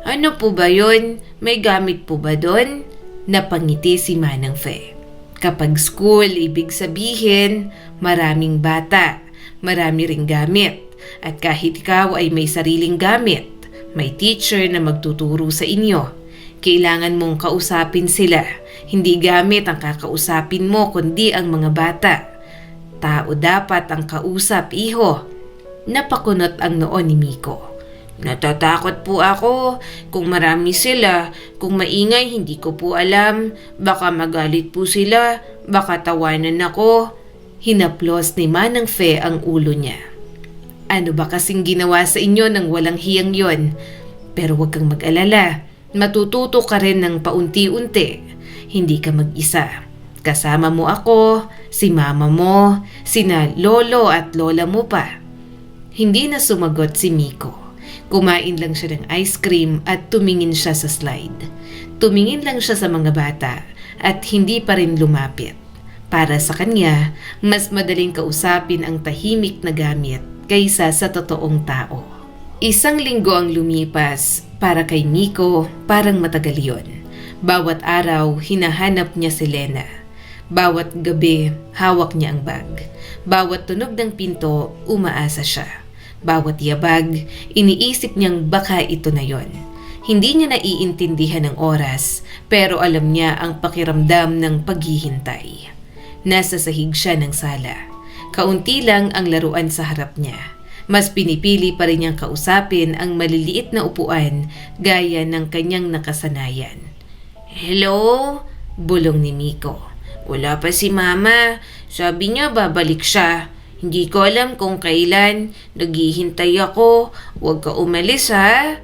Ano po ba yon? May gamit po ba doon? Napangiti si Manang Fe. Kapag school, ibig sabihin, maraming bata. marami ring gamit. At kahit ikaw ay may sariling gamit, may teacher na magtuturo sa inyo. Kailangan mong kausapin sila. Hindi gamit ang kakausapin mo kundi ang mga bata. Tao dapat ang kausap, iho. Napakunot ang noo ni Miko. Natatakot po ako. Kung marami sila, kung maingay hindi ko po alam. Baka magalit po sila, baka tawanan ako. Hinaplos ni Manang Fe ang ulo niya. Ano ba kasing ginawa sa inyo ng walang hiyang yon? Pero huwag kang mag-alala. Matututo ka rin ng paunti-unti. Hindi ka mag-isa. Kasama mo ako, si mama mo, sina lolo at lola mo pa. Hindi na sumagot si Miko. Kumain lang siya ng ice cream at tumingin siya sa slide. Tumingin lang siya sa mga bata at hindi pa rin lumapit. Para sa kanya, mas madaling kausapin ang tahimik na gamit kaysa sa totoong tao. Isang linggo ang lumipas. Para kay Miko, parang matagal yon. Bawat araw, hinahanap niya si Lena. Bawat gabi, hawak niya ang bag. Bawat tunog ng pinto, umaasa siya. Bawat yabag, iniisip niyang baka ito na yon. Hindi niya naiintindihan ang oras, pero alam niya ang pakiramdam ng paghihintay. Nasa sahig siya ng sala. Kaunti lang ang laruan sa harap niya. Mas pinipili pa rin niyang kausapin ang maliliit na upuan gaya ng kanyang nakasanayan. Hello? Bulong ni Miko. Wala pa si Mama. Sabi niya babalik siya. Hindi ko alam kung kailan. Naghihintay ako. Huwag ka umalis ha.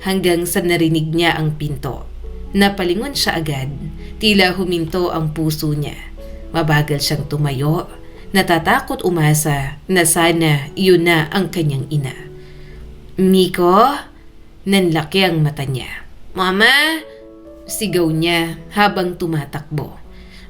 Hanggang sa narinig niya ang pinto. Napalingon siya agad. Tila huminto ang puso niya. Mabagal siyang tumayo. Natatakot umasa na sana yun na ang kanyang ina. Miko? Nanlaki ang mata niya. Mama? Sigaw niya habang tumatakbo.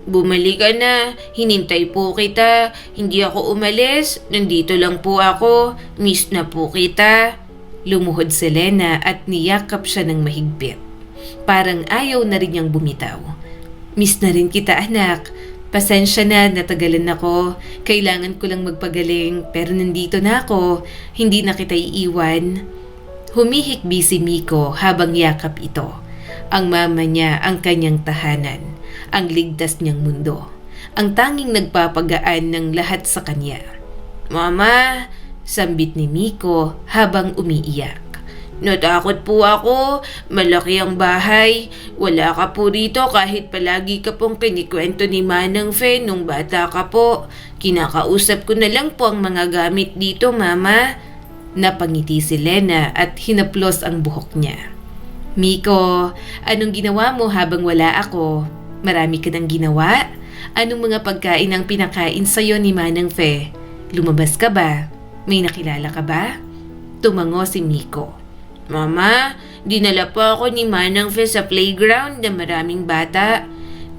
Bumalik ka na. Hinintay po kita. Hindi ako umalis. Nandito lang po ako. Miss na po kita. Lumuhod si Lena at niyakap siya ng mahigpit. Parang ayaw na rin niyang bumitaw. Miss na rin kita, anak. Pasensya na, natagalan ako. Kailangan ko lang magpagaling, pero nandito na ako. Hindi na kita iiwan. Humihikbi si Miko habang yakap ito. Ang mama niya ang kanyang tahanan, ang ligtas niyang mundo, ang tanging nagpapagaan ng lahat sa kanya. Mama, sambit ni Miko habang umiiyak. Natakot po ako. Malaki ang bahay. Wala ka po rito kahit palagi ka pong kinikwento ni Manang Fe nung bata ka po. Kinakausap ko na lang po ang mga gamit dito, Mama. Napangiti si Lena at hinaplos ang buhok niya. Miko, anong ginawa mo habang wala ako? Marami ka nang ginawa? Anong mga pagkain ang pinakain sa'yo ni Manang Fe? Lumabas ka ba? May nakilala ka ba? Tumango si Miko. Mama, dinala po ako ni Manang Fe sa playground na maraming bata.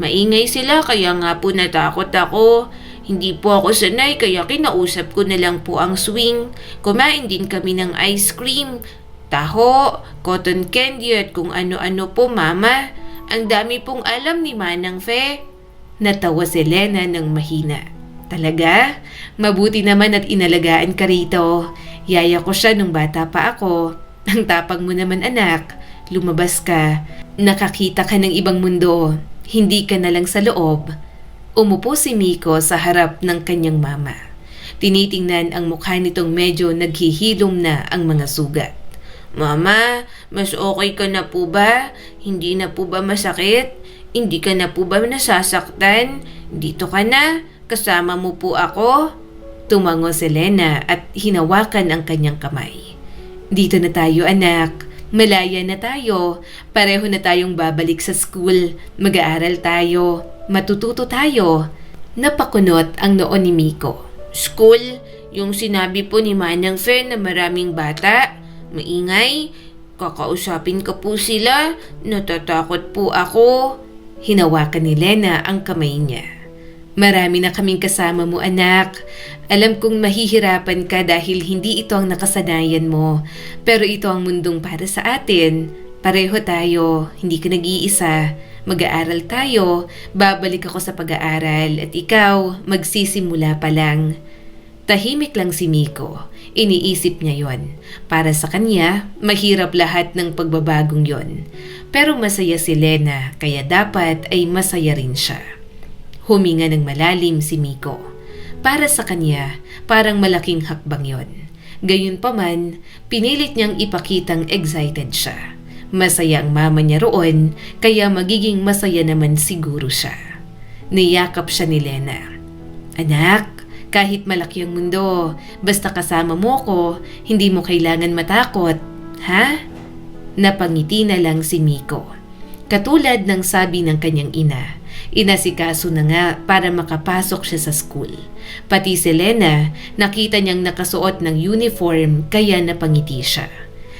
Maingay sila kaya nga po natakot ako. Hindi po ako sanay kaya kinausap ko na lang po ang swing. Kumain din kami ng ice cream, taho, cotton candy at kung ano-ano po, Mama. Ang dami pong alam ni Manang Fe. Natawa si Lena ng mahina. Talaga? Mabuti naman at inalagaan ka rito. Yaya ko siya nung bata pa ako. Ang tapang mo naman, anak. Lumabas ka. Nakakita ka ng ibang mundo. Hindi ka na lang sa loob. Umupo si Miko sa harap ng kanyang mama. Tinitingnan ang mukha nitong medyo naghihilom na ang mga sugat. Mama, mas okay ka na po ba? Hindi na po ba masakit? Hindi ka na po ba nasasaktan? Dito ka na? Kasama mo po ako? Tumango si Lena at hinawakan ang kanyang kamay. Dito na tayo, anak. Malaya na tayo. Pareho na tayong babalik sa school. Mag-aaral tayo. Matututo tayo. Napakunot ang noo ni Miko. School? Yung sinabi po ni Manang Fe na maraming bata? Maingay? Kakausapin ko po sila? Natatakot po ako. Hinawakan ni Lena ang kamay niya. Marami na kaming kasama mo, anak. Alam kong mahihirapan ka dahil hindi ito ang nakasanayan mo. Pero ito ang mundong para sa atin. Pareho tayo, hindi ka nag-iisa. Mag-aaral tayo, babalik ako sa pag-aaral at ikaw magsisimula pa lang. Tahimik lang si Miko. Iniisip niya yon. Para sa kanya, mahirap lahat ng pagbabagong yon. Pero masaya si Lena, kaya dapat ay masaya rin siya. Huminga ng malalim si Miko. Para sa kanya, parang malaking hakbang yon. Gayunpaman, pinilit niyang ipakitang excited siya. Masaya ang mama niya roon, kaya magiging masaya naman siguro siya. Niyakap siya ni Lena. Anak, kahit malaki ang mundo, basta kasama mo ko, hindi mo kailangan matakot, ha? Napangiti na lang si Miko. Katulad ng sabi ng kanyang ina, inasikaso na nga para makapasok siya sa school. Pati si Lena, nakita niyang nakasuot ng uniform kaya napangiti siya.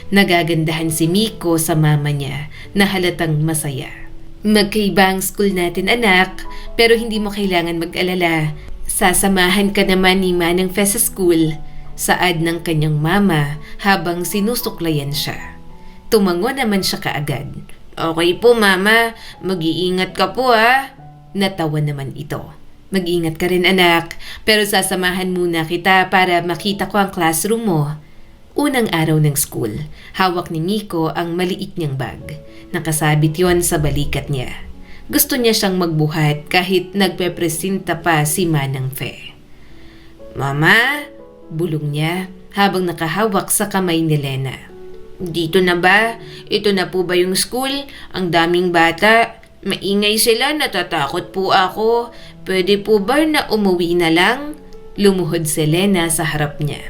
Nagagandahan si Miko sa mama niya na halatang masaya. Magkaiba ang school natin anak, pero hindi mo kailangan mag-alala. Sasamahan ka naman ni Manang Fe sa school, saad ng kanyang mama habang sinusuklayan siya. Tumango naman siya kaagad. Okay po mama, mag-iingat ka po ha. Natawa naman ito. Mag-ingat ka rin anak, pero sasamahan muna kita para makita ko ang classroom mo. Unang araw ng school, hawak ni Miko ang maliit niyang bag. Nakasabit yon sa balikat niya. Gusto niya siyang magbuhat kahit nagpepresenta pa si Manang Fe. Mama, Bulong niya habang nakahawak sa kamay ni Lena. dito na ba? Ito na po ba yung school? Ang daming bata. Maingay sila, natatakot po ako. Pwede po ba na umuwi na lang? Lumuhod si Lena sa harap niya.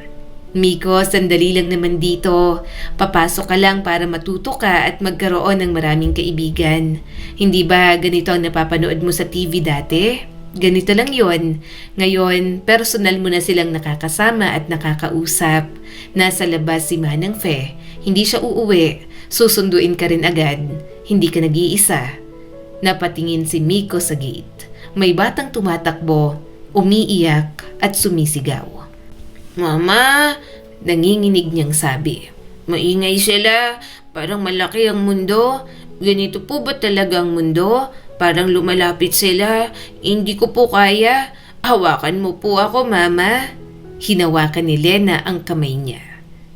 Miko, sandali lang naman dito. Papasok ka lang para matuto ka at magkaroon ng maraming kaibigan. Hindi ba ganito ang napapanood mo sa TV dati? Ganito lang yon. Ngayon, personal mo na silang nakakasama at nakakausap. Nasa labas si Manang Fe. Hindi siya uuwi. Susunduin ka rin agad. Hindi ka nag-iisa. Napatingin si Miko sa gate. May batang tumatakbo, umiiyak at sumisigaw. Mama, Nanginginig niyang sabi. maingay sila. Parang malaki ang mundo. Ganito po ba talaga ang mundo? Parang lumalapit sila. Hindi ko po kaya. Hawakan mo po ako, mama. Hinawakan ni Lena ang kamay niya.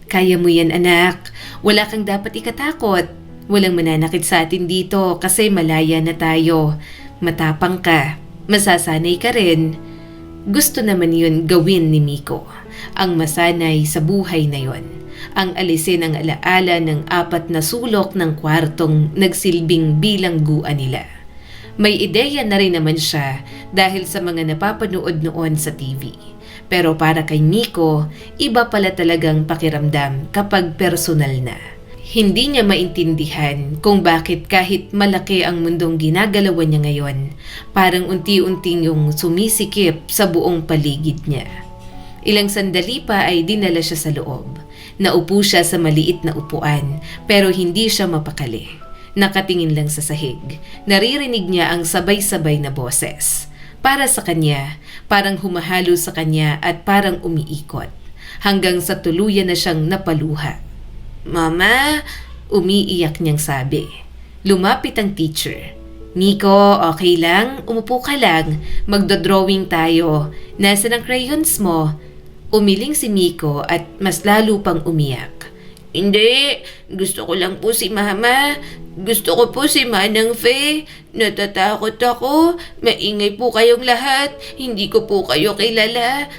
Kaya mo yan anak. Wala kang dapat ikatakot. Walang mananakit sa atin dito kasi malaya na tayo. Matapang ka. Masasanay ka rin. Gusto naman yun gawin ni Miko. Ang masanay sa buhay na yon. Ang alisin ang alaala ng 4 na sulok ng kwartong nagsilbing bilangguan nila. May ideya na rin naman siya dahil sa mga napapanood noon sa TV. Pero para kay Miko, iba pala talagang pakiramdam kapag personal na. Hindi niya maintindihan kung bakit kahit malaki ang mundong ginagalawan niya ngayon, parang unti-unting yung sumisikip sa buong paligid niya. Ilang sandali pa ay dinala siya sa loob. Naupo siya sa maliit na upuan pero hindi siya mapakali. Nakatingin lang sa sahig. Naririnig niya ang sabay-sabay na boses. Para sa kanya, parang humahalo sa kanya at parang umiikot. Hanggang sa tuluyan na siyang napaluha. Mama, Umiiyak niyang sabi. Lumapit ang teacher. Miko, okay lang? Umupo ka lang. Magdodrawing tayo. Nasaan ang crayons mo? Umiling si Miko at mas lalo pang umiyak. hindi. Gusto ko lang po si mama. Gusto ko po si Manang Fe. Natatakot ako. Maingay po kayong lahat. Hindi ko po kayo kilala.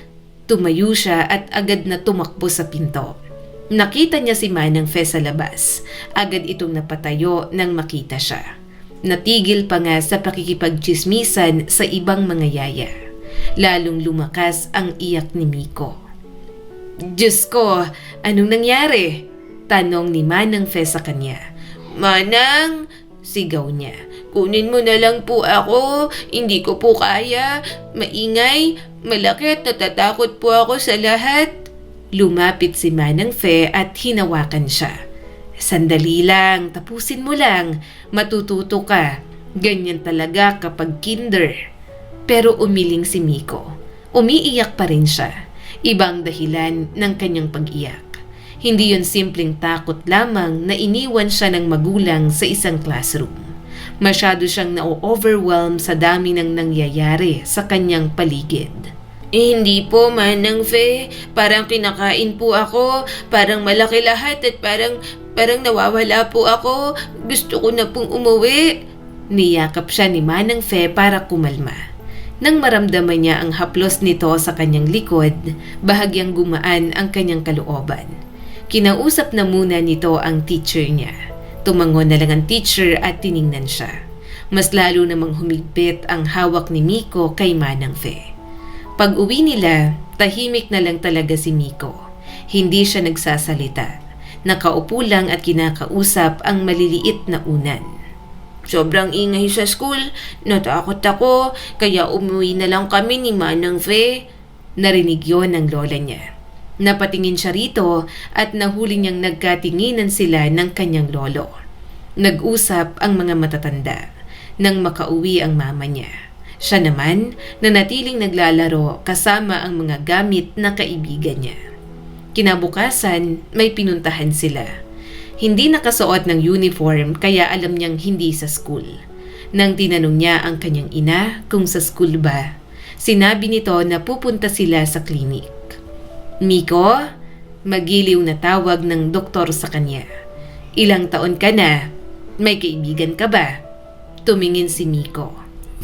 Tumayo siya at agad na tumakbo sa pinto. Nakita niya si Manang Fe sa labas. Agad itong napatayo nang makita siya. Natigil pa nga sa pakikipagtsismisan sa ibang mga yaya. Lalong lumakas ang iyak ni Miko. Diyos ko, anong nangyari? Tanong ni Manang Fe sa kanya. Manang, Sigaw niya. kunin mo na lang po ako. Hindi ko po kaya. Maingay, malaki at natatakot po ako sa lahat. Lumapit si Manang Fe at hinawakan siya. Sandali lang, tapusin mo lang. Matututo ka. Ganyan talaga kapag kinder. Pero umiling si Miko. Umiiyak pa rin siya. Ibang dahilan ng kanyang pag-iyak. Hindi yon simpleng takot lamang na iniwan siya ng magulang sa isang classroom. Masyado siyang na-overwhelm sa dami ng nangyayari sa kanyang paligid. Hindi po, Manang Fe. Parang kinakain po ako. Parang malaki lahat at parang nawawala po ako. Gusto ko na pong umuwi. Niyakap siya ni Manang Fe para kumalma. Nang maramdaman niya ang haplos nito sa kanyang likod, bahagyang gumaan ang kanyang kalooban. Kinausap na muna nito ang teacher niya. Tumangon na lang ang teacher at tiningnan siya. Mas lalo namang humigpit ang hawak ni Miko kay Manang Fe. Pag-uwi nila, tahimik na lang talaga si Miko. Hindi siya nagsasalita. Nakaupo lang at kinakausap ang maliliit na unan. Sobrang ingay sa school. Natakot ako. Kaya umuwi na lang kami ni Manang Fe. Narinig yon ng lola niya. Napatingin siya rito at nahuli niyang nagkatinginan sila ng kanyang lolo. Nag-usap ang mga matatanda nang makauwi ang mama niya. Siya naman nanatiling naglalaro kasama ang mga gamit na kaibigan niya. Kinabukasan, may pinuntahan sila. Hindi nakasuot ng uniform kaya alam niyang hindi sa school. Nang tinanong niya ang kanyang ina kung sa school ba, sinabi nito na pupunta sila sa klinik. Miko, magiliw na tawag ng doktor sa kanya. Ilang taon ka na? May kaibigan ka ba? Tumingin si Miko.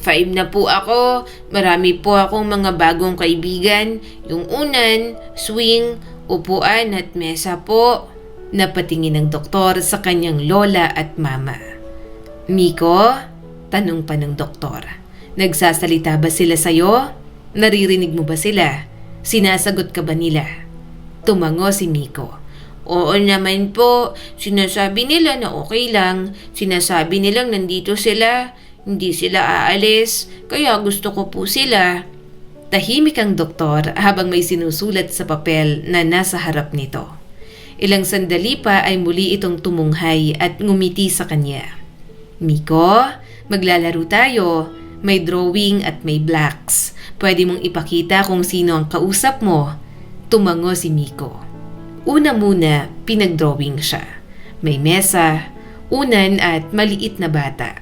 5 na po ako. Marami po akong mga bagong kaibigan. Yung unan, swing, upuan at mesa po. Napatingin ng doktor sa kanyang lola at mama. Miko, tanong pa ng doktor. Nagsasalita ba sila sa'yo? Naririnig mo ba sila? Sinasagot ka ba nila? Tumango si Miko. Oo naman po. Sinasabi nila na okay lang. Sinasabi nilang nandito sila. Hindi sila aalis. Kaya gusto ko po sila. Tahimik ang doktor habang may sinusulat sa papel na nasa harap nito. Ilang sandali pa ay muli itong tumunghay at ngumiti sa kanya. Miko, maglalaro tayo. May drawing at may blacks. Pwede mong ipakita kung sino ang kausap mo. Tumango si Miko. Una muna, pinag-drawing siya. May mesa, unan at maliit na bata.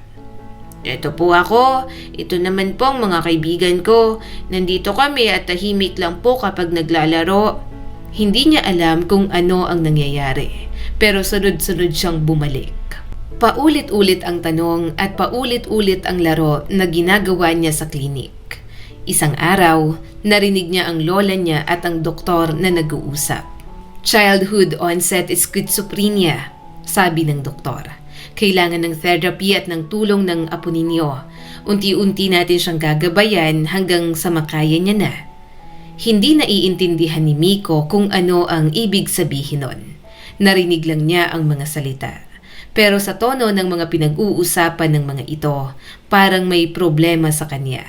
Ito po ako. Ito naman po ang mga kaibigan ko. Nandito kami at tahimik lang po kapag naglalaro. Hindi niya alam kung ano ang nangyayari, pero sunod-sunod siyang bumalik. Paulit-ulit ang tanong at paulit-ulit ang laro na ginagawa niya sa klinik. Isang araw, narinig niya ang lola niya at ang doktor na nag-uusap. Childhood onset schizophrenia, sabi ng doktor. Kailangan ng therapy at ng tulong ng apo ninyo. Unti-unti natin siyang gagabayan hanggang sa makaya niya na. Hindi naiintindihan ni Miko kung ano ang ibig sabihin nun. Narinig lang niya ang mga salita. Pero sa tono ng mga pinag-uusapan ng mga ito, parang may problema sa kanya.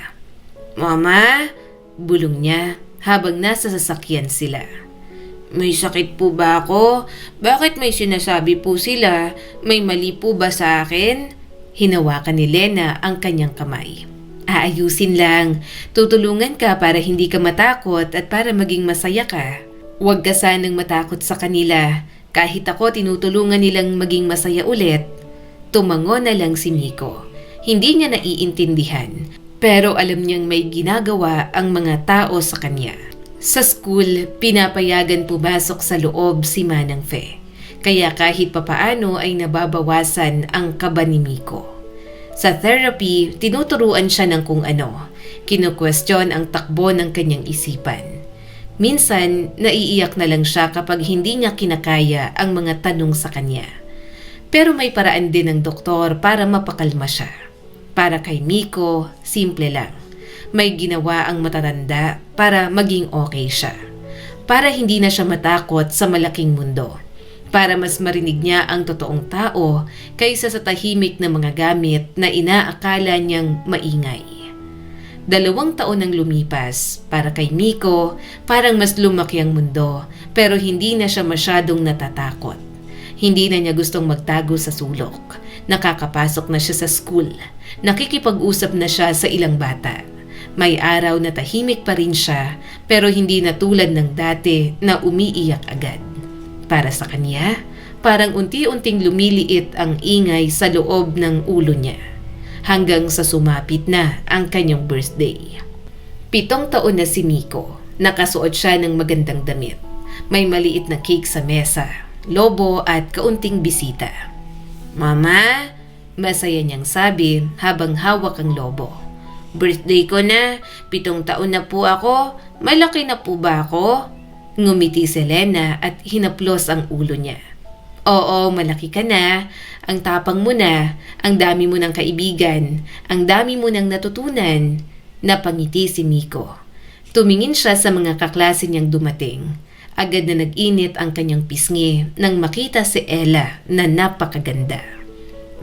Mama? Bulong niya habang nasa sasakyan sila. May sakit po ba ako? Bakit may sinasabi po sila? May mali po ba sa akin? Hinawakan ni Lena ang kanyang kamay. Aayusin lang. Tutulungan ka para hindi ka matakot at para maging masaya ka. Huwag ka sanang matakot sa kanila. Kahit ako tinutulungan nilang maging masaya ulit. Tumango na lang si Miko. Hindi niya naiintindihan. Pero alam niyang may ginagawa ang mga tao sa kanya. Sa school, pinapayagan pumasok sa loob si Manang Fe. Kaya kahit papaano ay nababawasan ang kaba ni Miko. Sa therapy, tinuturuan siya ng kung ano. Kinu-question ang takbo ng kanyang isipan. Minsan, naiiyak na lang siya kapag hindi niya kinakaya ang mga tanong sa kanya. Pero may paraan din ng doktor para mapakalma siya. Para kay Miko, simple lang. May ginawa ang matatanda para maging okay siya. Para hindi na siya matakot sa malaking mundo. Para mas marinig niya ang totoong tao kaysa sa tahimik na mga gamit na inaakala niyang maingay. 2 taon ang lumipas. Para kay Miko, parang mas lumaki ang mundo pero hindi na siya masyadong natatakot. Hindi na niya gustong magtago sa sulok. Nakakapasok na siya sa school. Nakikipag-usap na siya sa ilang bata. May araw na tahimik pa rin siya pero hindi na tulad ng dati na umiiyak agad. Para sa kanya, parang unti-unting lumiliit ang ingay sa loob ng ulo niya hanggang sa sumapit na ang kanyang birthday. 7 taon na si Miko. Nakasuot siya ng magandang damit. May maliit na cake sa mesa, lobo at kaunting bisita. Mama, Masaya niyang sabi habang hawak ang lobo. birthday ko na. 7 taon na po ako. Malaki na po ba ako? Ngumiti si Lena at hinaplos ang ulo niya. Oo, malaki ka na. Ang tapang mo na. Ang dami mo ng kaibigan. Ang dami mo ng natutunan. Napangiti si Miko. Tumingin siya sa mga kaklase niyang dumating. Agad na nag-init ang kanyang pisngi nang makita si Ella na napakaganda.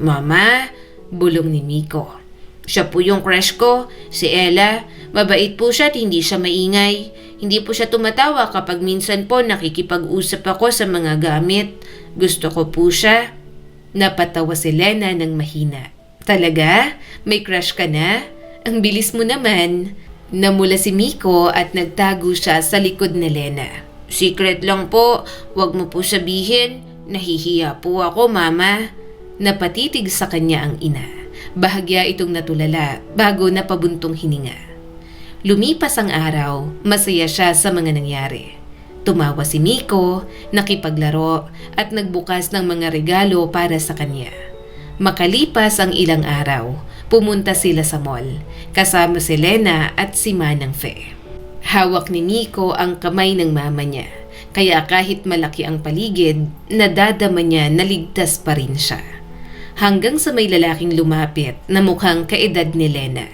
Mama, Bulong ni Miko. siya po yung crush ko, si Ella. Mabait po siya at hindi siya maingay. Hindi po siya tumatawa kapag minsan po nakikipag-usap ako sa mga gamit. Gusto ko po siya. Napatawa si Lena ng mahina. Talaga? May crush ka na? Ang bilis mo naman. Namula si Miko at nagtago siya sa likod ni Lena. Secret lang po, wag mo po sabihin. Nahihiya po ako, Mama. Napatitig sa kanya ang ina. Bahagya itong natulala bago napabuntong hininga. Lumipas ang araw, masaya siya sa mga nangyari. Tumawa si Miko, nakipaglaro at nagbukas ng mga regalo para sa kanya. Makalipas ang ilang araw, pumunta sila sa mall, kasama si Lena at si Manang Fe. Hawak ni Miko ang kamay ng mama niya, kaya kahit malaki ang paligid, nadadama niya na ligtas pa rin siya. Hanggang sa may lalaking lumapit na mukhang kaedad ni Lena.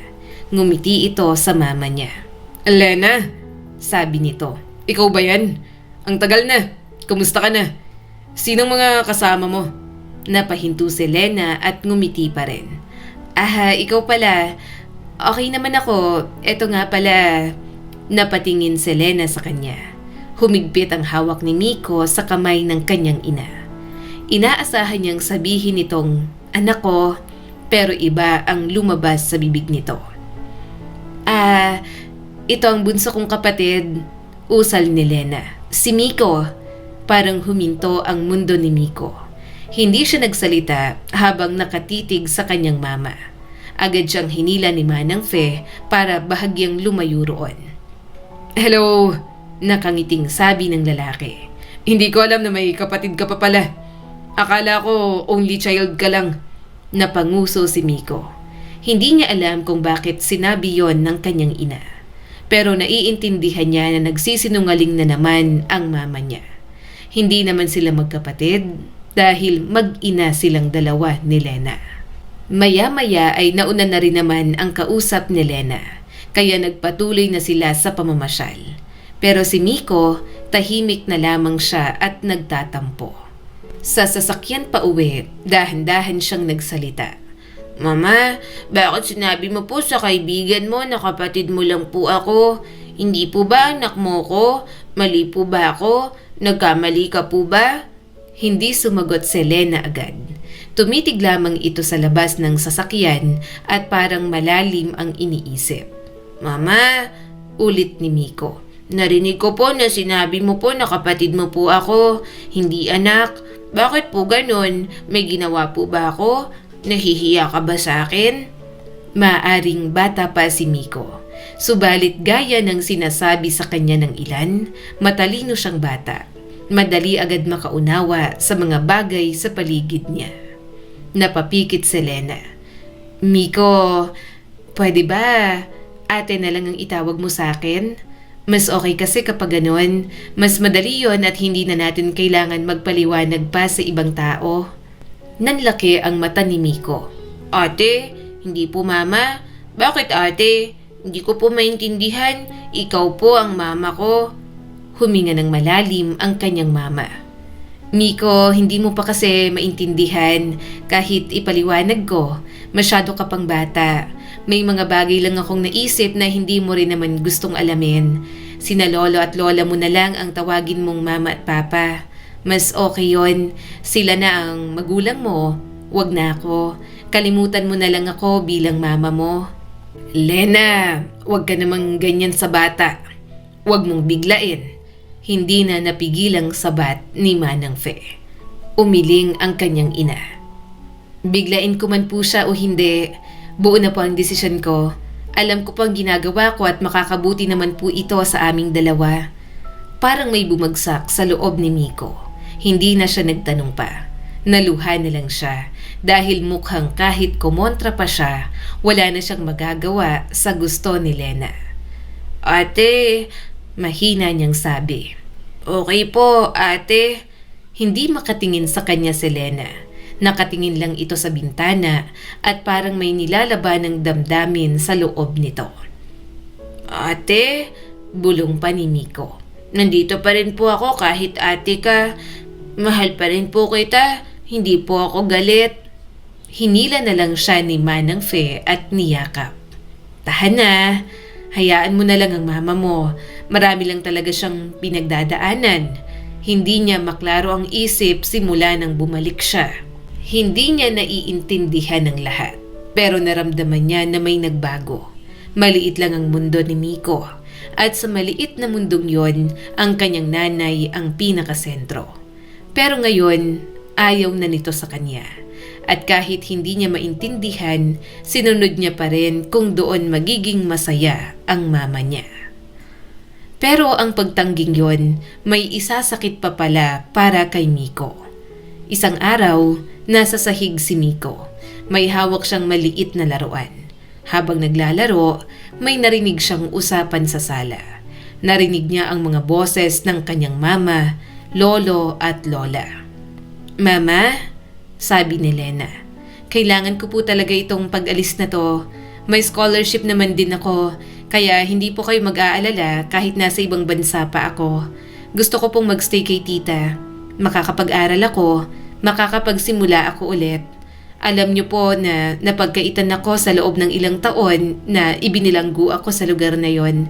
Ngumiti ito sa mama niya. Lena, Sabi nito. ikaw ba yan? Ang tagal na. Kumusta ka na? Sinong mga kasama mo? Napahinto si Lena at ngumiti pa rin. Ikaw pala. Okay naman ako. Eto nga pala. Napatingin si Lena sa kanya. Humigpit ang hawak ni Miko sa kamay ng kanyang ina. Inaasahan niyang sabihin nitong, anak ko, pero iba ang lumabas sa bibig nito. Ito ang bunso kong kapatid, usal ni Lena. Si Miko. Parang huminto ang mundo ni Miko. Hindi siya nagsalita habang nakatitig sa kanyang mama. Agad siyang hinila ni Manang Fe para bahagyang lumayo roon. Hello. Nakangiting sabi ng lalaki. Hindi ko alam na may kapatid ka pa pala. Akala ko only child ka lang. Napanguso si Miko. Hindi niya alam kung bakit sinabi yon ng kanyang ina. Pero naiintindihan niya na nagsisinungaling na naman ang mama niya. Hindi naman sila magkapatid dahil mag-ina silang dalawa ni Lena. Maya-maya ay nauna na rin naman ang kausap ni Lena, kaya nagpatuloy na sila sa pamamasyal. Pero si Miko, tahimik na lamang siya at nagtatampo. Sa sasakyan pa uwi, dahan-dahan siyang nagsalita. Mama, bakit sinabi mo po sa kaibigan mo na kapatid mo lang po ako? Hindi po ba anak mo ko? Mali po ba ako? Nagkamali ka po ba? Hindi sumagot si Lena agad. Tumitig lamang ito sa labas ng sasakyan at parang malalim ang iniisip. Mama, Ulit ni Miko. narinig ko po na sinabi mo po na kapatid mo po ako, hindi anak. Bakit po ganun? May ginawa po ba ako? Nahihiya ka ba sa akin? Maaring bata pa si Miko. Subalit gaya ng sinasabi sa kanya ng ilan, matalino siyang bata. Madali agad makaunawa sa mga bagay sa paligid niya. Napapikit si Lena. Miko, pwede ba ate na lang ang itawag mo sa akin? Mas okay kasi kapag ganon. Mas madali yon at hindi na natin kailangan magpaliwanag pa sa ibang tao. Nanlaki ang mata ni Miko. Ate, hindi po mama. Bakit ate? Hindi ko po maintindihan. Ikaw po ang mama ko. Huminga ng malalim ang kanyang mama. Miko, hindi mo pa kasi maintindihan kahit ipaliwanag ko. Masyado ka pang bata. May mga bagay lang akong naisip na hindi mo rin naman gustong alamin. Sina lolo at lola mo na lang ang tawagin mong mama at papa. Mas okay yon. Sila na ang magulang mo. Wag na ako. Kalimutan mo na lang ako bilang mama mo. Lena, wag ka namang ganyan sa bata. Wag mong biglain. Hindi na napigilang sabat ni Manang Fe. Umiling ang kanyang ina. Biglain ko man po siya o hindi, buo na po ang desisyon ko. Alam ko pang ginagawa ko at makakabuti naman po ito sa aming dalawa. Parang may bumagsak sa loob ni Miko. Hindi na siya nagtanong pa. Naluha na lang siya dahil mukhang kahit kumontra pa siya, wala na siyang magagawa sa gusto ni Lena. Ate, Mahina niyang sabi. okay po, ate. Hindi makatingin sa kanya si Lena. Nakatingin lang ito sa bintana at parang may nilalaban ng damdamin sa loob nito. Ate, Bulong pa ni Miko. nandito pa rin po ako kahit ate ka. Mahal pa rin po kita. Hindi po ako galit. Hinila na lang siya ni Manang Fe at niyakap. Tahan na. Hayaan mo na lang ang mama mo. Marami lang talaga siyang pinagdadaanan. Hindi niya maklaro ang isip simula nang bumalik siya. Hindi niya naiintindihan ng lahat. Pero naramdaman niya na may nagbago. Maliit lang ang mundo ni Miko. At sa maliit na mundong yon, ang kanyang nanay ang pinakasentro. Pero ngayon, ayaw na nito sa kanya. At kahit hindi niya maintindihan, sinunod niya pa rin kung doon magiging masaya ang mama niya. Pero ang pagtangging yon, may isasakit pa pala para kay Miko. Isang araw, nasa sahig si Miko. May hawak siyang maliit na laruan. Habang naglalaro, may narinig siyang usapan sa sala. Narinig niya ang mga boses ng kanyang mama, lolo at lola. Mama, sabi ni Lena, kailangan ko po talaga itong pag-alis na to. May scholarship naman din ako, kaya hindi po kayo mag-aalala kahit nasa ibang bansa pa ako. Gusto ko pong magstay kay tita. Makakapag-aral ako, makakapagsimula ako ulit. Alam niyo po na napagkaitan ako sa loob ng ilang taon na ibinilanggo ako sa lugar na yon.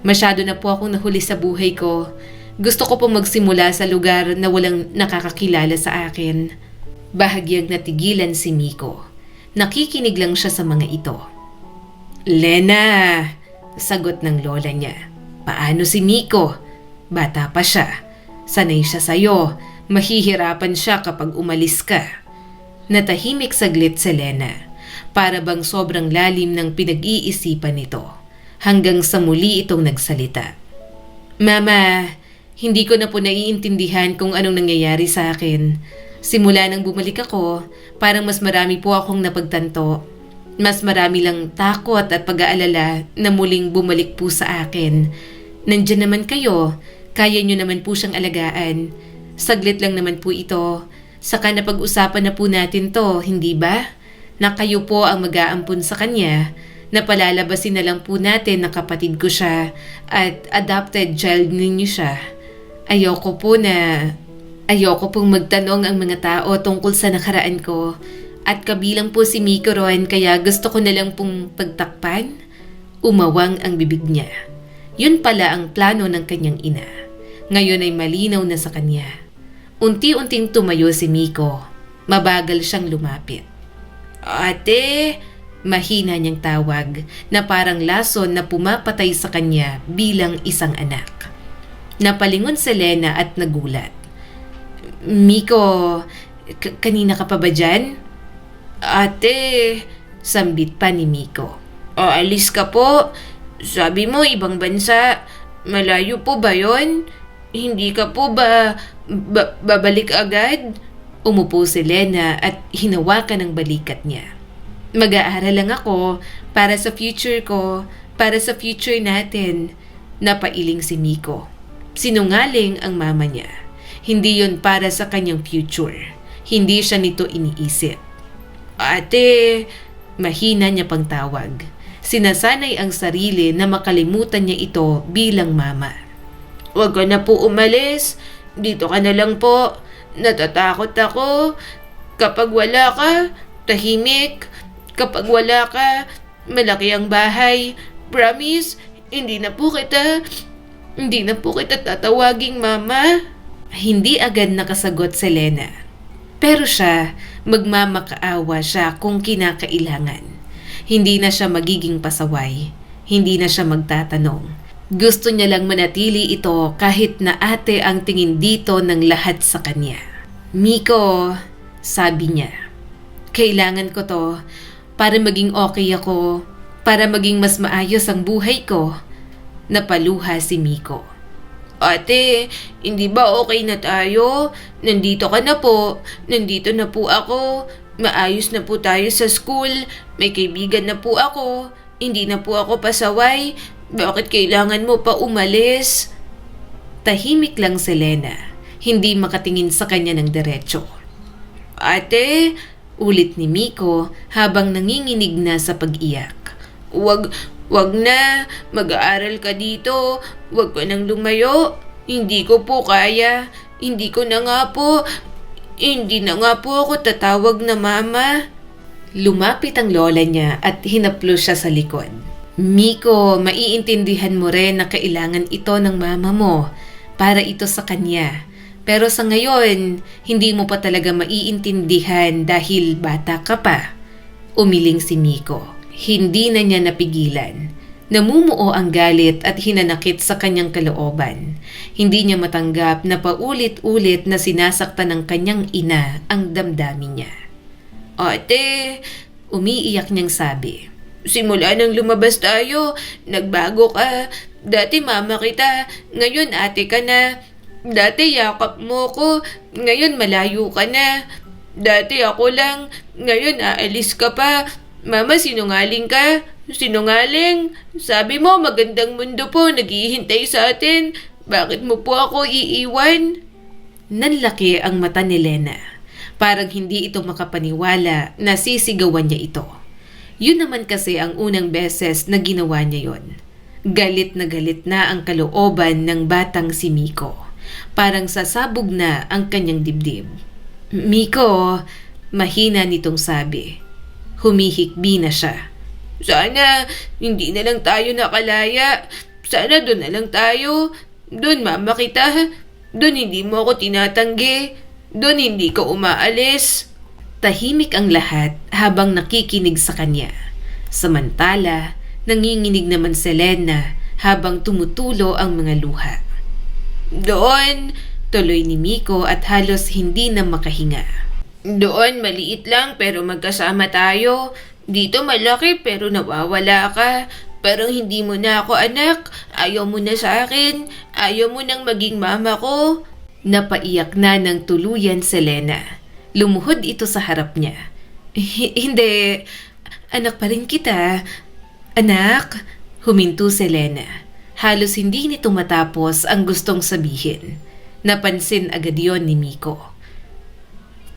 Masyado na po akong nahuli sa buhay ko. Gusto ko pong magsimula sa lugar na walang nakakakilala sa akin. Bahagyang natigilan si Miko. Nakikinig lang siya sa mga ito. Lena, sagot ng lola niya. Paano si Miko? Bata pa siya. Sanay siya sa'yo. Mahihirapan siya kapag umalis ka. Natahimik saglit si Lena. Para bang sobrang lalim ng pinag-iisipan nito. Hanggang sa muli itong nagsalita. Mama, hindi ko na po naiintindihan kung anong nangyayari sa akin. Simula nang bumalik ako, parang mas marami po akong napagtanto. Mas marami lang takot at pag-aalala na muling bumalik po sa akin. Nandiyan naman kayo, kaya nyo naman po siyang alagaan. Saglit lang naman po ito. Saka napag-usapan na po natin to, hindi ba? Na kayo po ang mag-aampun sa kanya. Na palalabasin na lang po natin na kapatid ko siya at adopted child ninyo siya. Ayoko pong magtanong ang mga tao tungkol sa nakaraan ko. At kabilang po si Miko ron kaya gusto ko na lang pong pagtakpan. Umawang ang bibig niya. Yun pala ang plano ng kanyang ina. Ngayon ay malinaw na sa kanya. Unti-unting tumayo si Miko. Mabagal siyang lumapit. Ate, Mahina niyang tawag na parang lason na pumapatay sa kanya bilang isang anak. Napalingon si Lena at nagulat. Miko, kanina ka pa ba dyan? ate, Sambit pa ni Miko. aalis ka po. Sabi mo ibang bansa. Malayo po ba yon? Hindi ka po ba babalik agad? Umupo si Lena at hinawakan ang balikat niya. Mag-aaral lang ako para sa future ko, para sa future natin. Napailing si Miko. Sinungaling ang mama niya. Hindi yon para sa kanyang future. Hindi siya nito iniisip. Ate, Mahina niya pang tawag. Sinasanay ang sarili na makalimutan niya ito bilang mama. wag ka na po umalis. Dito ka na lang po. Natatakot ako. Kapag wala ka, tahimik. Kapag wala ka, malaki ang bahay. Promise, hindi na po kita tatawaging mama. Hindi agad nakasagot si Lena. Pero siya, magmamakaawa siya kung kinakailangan. Hindi na siya magiging pasaway. Hindi na siya magtatanong. Gusto niya lang manatili ito kahit na ate ang tingin dito ng lahat sa kanya. Miko, sabi niya, kailangan ko to para maging okay ako, para maging mas maayos ang buhay ko. Napaluha si Miko. Ate, hindi ba okay na tayo? Nandito ka na po. Nandito na po ako. Maayos na po tayo sa school. May kaibigan na po ako. Hindi na po ako pasaway. Bakit kailangan mo pa umalis? Tahimik lang si Lena, hindi makatingin sa kanya ng diretso. Ate, Ulit ni Miko habang nanginginig na sa pag-iyak. wag na. Mag-aaral ka dito. Wag ka nang lumayo. Hindi ko po kaya. Hindi na nga po ako tatawag na mama. Lumapit ang lola niya at hinaplos siya sa likod. Miko, maiintindihan mo rin na kailangan ito ng mama mo para ito sa kanya. Pero sa ngayon, hindi mo pa talaga maiintindihan dahil bata ka pa. Umiling si Miko. Hindi na niya napigilan. Namumuo ang galit at hinanakit sa kanyang kalooban. Hindi niya matanggap na paulit-ulit na sinasaktan ng kanyang ina ang damdamin niya. Ate, Umiiyak niyang sabi. simula nang lumabas tayo, nagbago ka. Dati mama kita, ngayon ate ka na. Dati yakap mo ko, ngayon malayo ka na. Dati ako lang, ngayon aalis ka pa. Mama, sinungaling ka. Sinungaling. Sabi mo magandang mundo po naghihintay sa atin. Bakit mo po ako iiwan? Nanlaki ang mata ni Lena. Parang hindi ito makapaniwala na sisigawan niya ito. Yun naman kasi ang unang beses na ginawa niya yon. Galit na ang kalooban ng batang si Miko. Parang sasabog na ang kanyang dibdib. Miko, mahina nitong sabi. Humihikbi na siya. Sana hindi na lang tayo nakalaya. Sana doon na lang tayo. Doon mama kita. Doon hindi mo ako tinatanggi. Doon hindi ka umaalis. Tahimik ang lahat habang nakikinig sa kanya. Samantala, nanginginig naman si Lena habang tumutulo ang mga luha. Doon, Tuloy ni Miko at halos hindi na makahinga. doon maliit lang pero magkasama tayo. Dito malaki pero nawawala ka. Parang hindi mo na ako anak. Ayaw mo na sa akin. Ayaw mo nang maging mama ko. Napaiyak na ng tuluyan si Lena. Lumuhod ito sa harap niya. Hindi, anak pa rin kita. Anak, huminto si Lena. Halos hindi nito matapos ang gustong sabihin. Napansin agad yon ni Miko.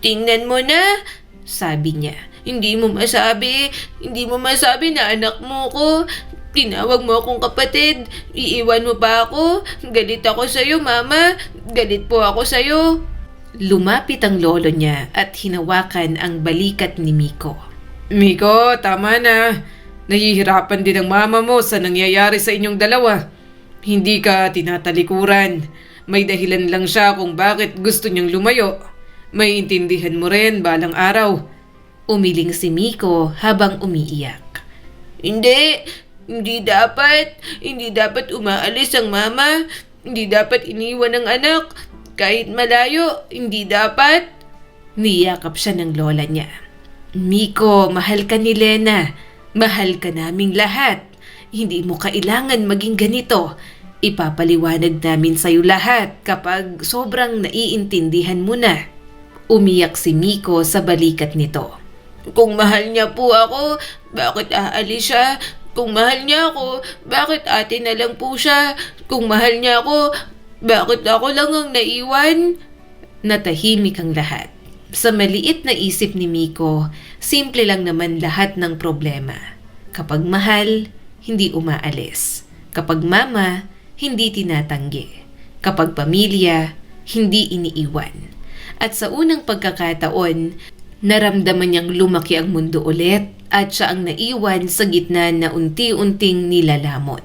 Tingnan mo na, Sabi niya. Hindi mo masabi na anak mo ko. Tinawag mo akong kapatid. Iiwan mo pa ako. Galit ako sa'yo, mama. Galit po ako sa'yo. Lumapit ang lolo niya at hinawakan ang balikat ni Miko. Miko, tama na. Nahihirapan din ang mama mo sa nangyayari sa inyong dalawa. Hindi ka tinatalikuran. May dahilan lang siya kung bakit gusto niyang lumayo. May intindihan mo rin balang araw. Umiling si Miko habang umiiyak. Hindi dapat. Hindi dapat umaalis ang mama. Hindi dapat iniwan ang anak. Kahit malayo, hindi dapat. Niyakap siya ng lola niya. Miko, mahal ka ni Lena. Mahal ka naming lahat. Hindi mo kailangan maging ganito. Ipapaliwanag namin sa'yo lahat kapag sobrang naiintindihan mo na. Umiyak si Miko sa balikat nito. Kung mahal niya po ako, bakit aalis siya? Kung mahal niya ako, bakit ate na lang po siya? Kung mahal niya ako, bakit ako lang ang naiwan? Natahimik ang lahat. Sa maliit na isip ni Miko, simple lang naman lahat ng problema. Kapag mahal, hindi umaalis. Kapag mama, hindi tinatanggi. Kapag pamilya, hindi iniiwan. At sa unang pagkakataon, naramdaman niyang lumaki ang mundo ulit at siya ang naiwan sa gitna na unti-unting nilalamon.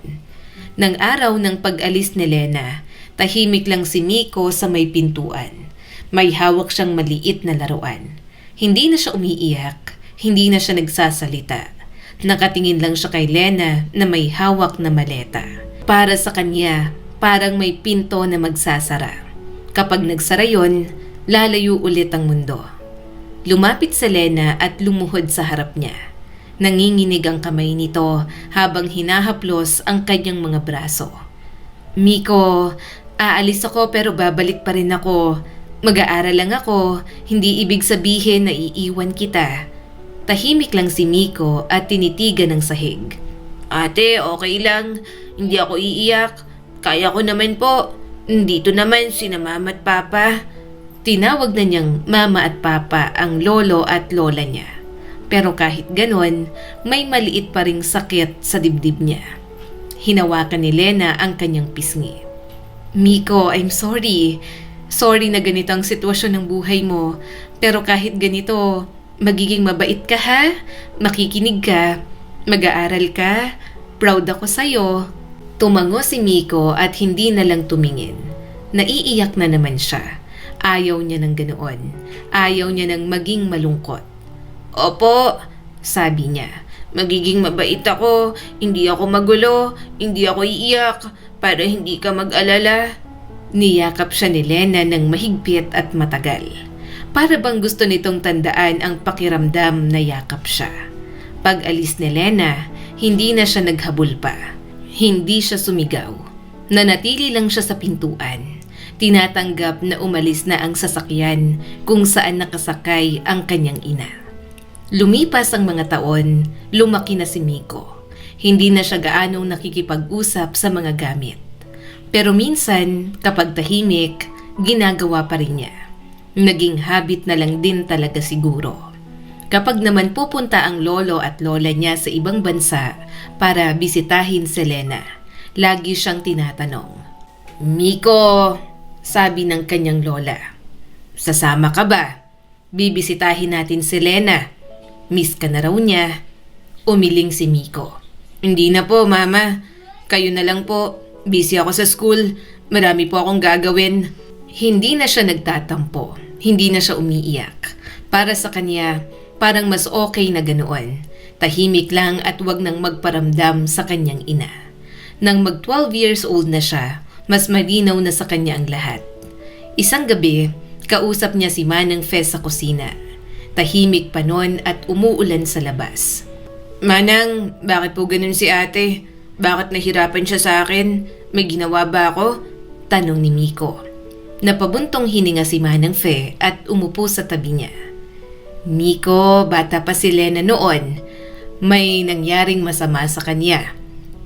Nang araw ng pag-alis ni Lena, tahimik lang si Miko sa may pintuan. May hawak siyang maliit na laruan. Hindi na siya umiiyak, hindi na siya nagsasalita. Nakatingin lang siya kay Lena na may hawak na maleta. Para sa kanya, parang may pinto na magsasara. Kapag nagsara yon, lalayo ulit ang mundo. Lumapit si Lena at lumuhod sa harap niya. Nanginginig ang kamay nito habang hinahaplos ang kanyang mga braso. Miko, aalis ako pero babalik pa rin ako. Mag-aaral lang ako, hindi ibig sabihin na iiwan kita. Tahimik lang si Miko at tinitigan ng sahig. Ate, okay lang. Hindi ako iiyak. Kaya ko naman po. Dito naman sina mama at papa. Tinawag na niyang mama at papa ang lolo at lola niya. Pero kahit ganon, may maliit pa ring sakit sa dibdib niya. Hinawakan ni Lena ang kanyang pisngi. Miko, I'm sorry. Sorry na ganito ang sitwasyon ng buhay mo. Pero kahit ganito, magiging mabait ka ha? Makikinig ka? Mag-aaral ka? Proud ako sa'yo. Tumango si Miko at hindi na lang tumingin. Naiiyak na naman siya. Ayaw niya ng ganoon. Ayaw niya ng maging malungkot. Opo, Sabi niya. magiging mabait ako. Hindi ako magulo. Hindi ako iiyak. Para hindi ka mag-alala. Niyakap siya ni Lena ng mahigpit at matagal. Para bang gusto nitong tandaan ang pakiramdam na yakap siya. Pag-alis ni Lena, hindi na siya naghabol pa. Hindi siya sumigaw. Nanatili lang siya sa pintuan. Tinatanggap na umalis na ang sasakyan kung saan nakasakay ang kanyang ina. Lumipas ang mga taon, lumaki na si Miko. Hindi na siya gaanong nakikipag-usap sa mga gamit. Pero minsan, kapag tahimik, ginagawa pa rin niya. Naging habit na lang din talaga siguro. Kapag naman pupunta ang lolo at lola niya sa ibang bansa para bisitahin si Lena, lagi siyang tinatanong. Miko, sabi ng kanyang lola, sasama ka ba? Bibisitahin natin si Lena. Miss ka na raw niya. Umiling si Miko. Hindi na po, mama. Kayo na lang po. Busy ako sa school. Marami po akong gagawin. Hindi na siya nagtatampo. Hindi na siya umiiyak. Para sa kanya, parang mas okay na ganoon. Tahimik lang at wag nang magparamdam sa kanyang ina. Nang mag-12 years old na siya, mas malinaw na sa kanya ang lahat. Isang gabi, kausap niya si Manang Fe sa kusina. Tahimik pa nun at umuulan sa labas. Manang, bakit po ganun si ate? Bakit nahirapan siya sa akin? May ginawa ba ako? Tanong ni Miko. Napabuntong hininga si Manang Fe at umupo sa tabi niya. Miko, bata pa si Lena noon. May nangyaring masama sa kanya.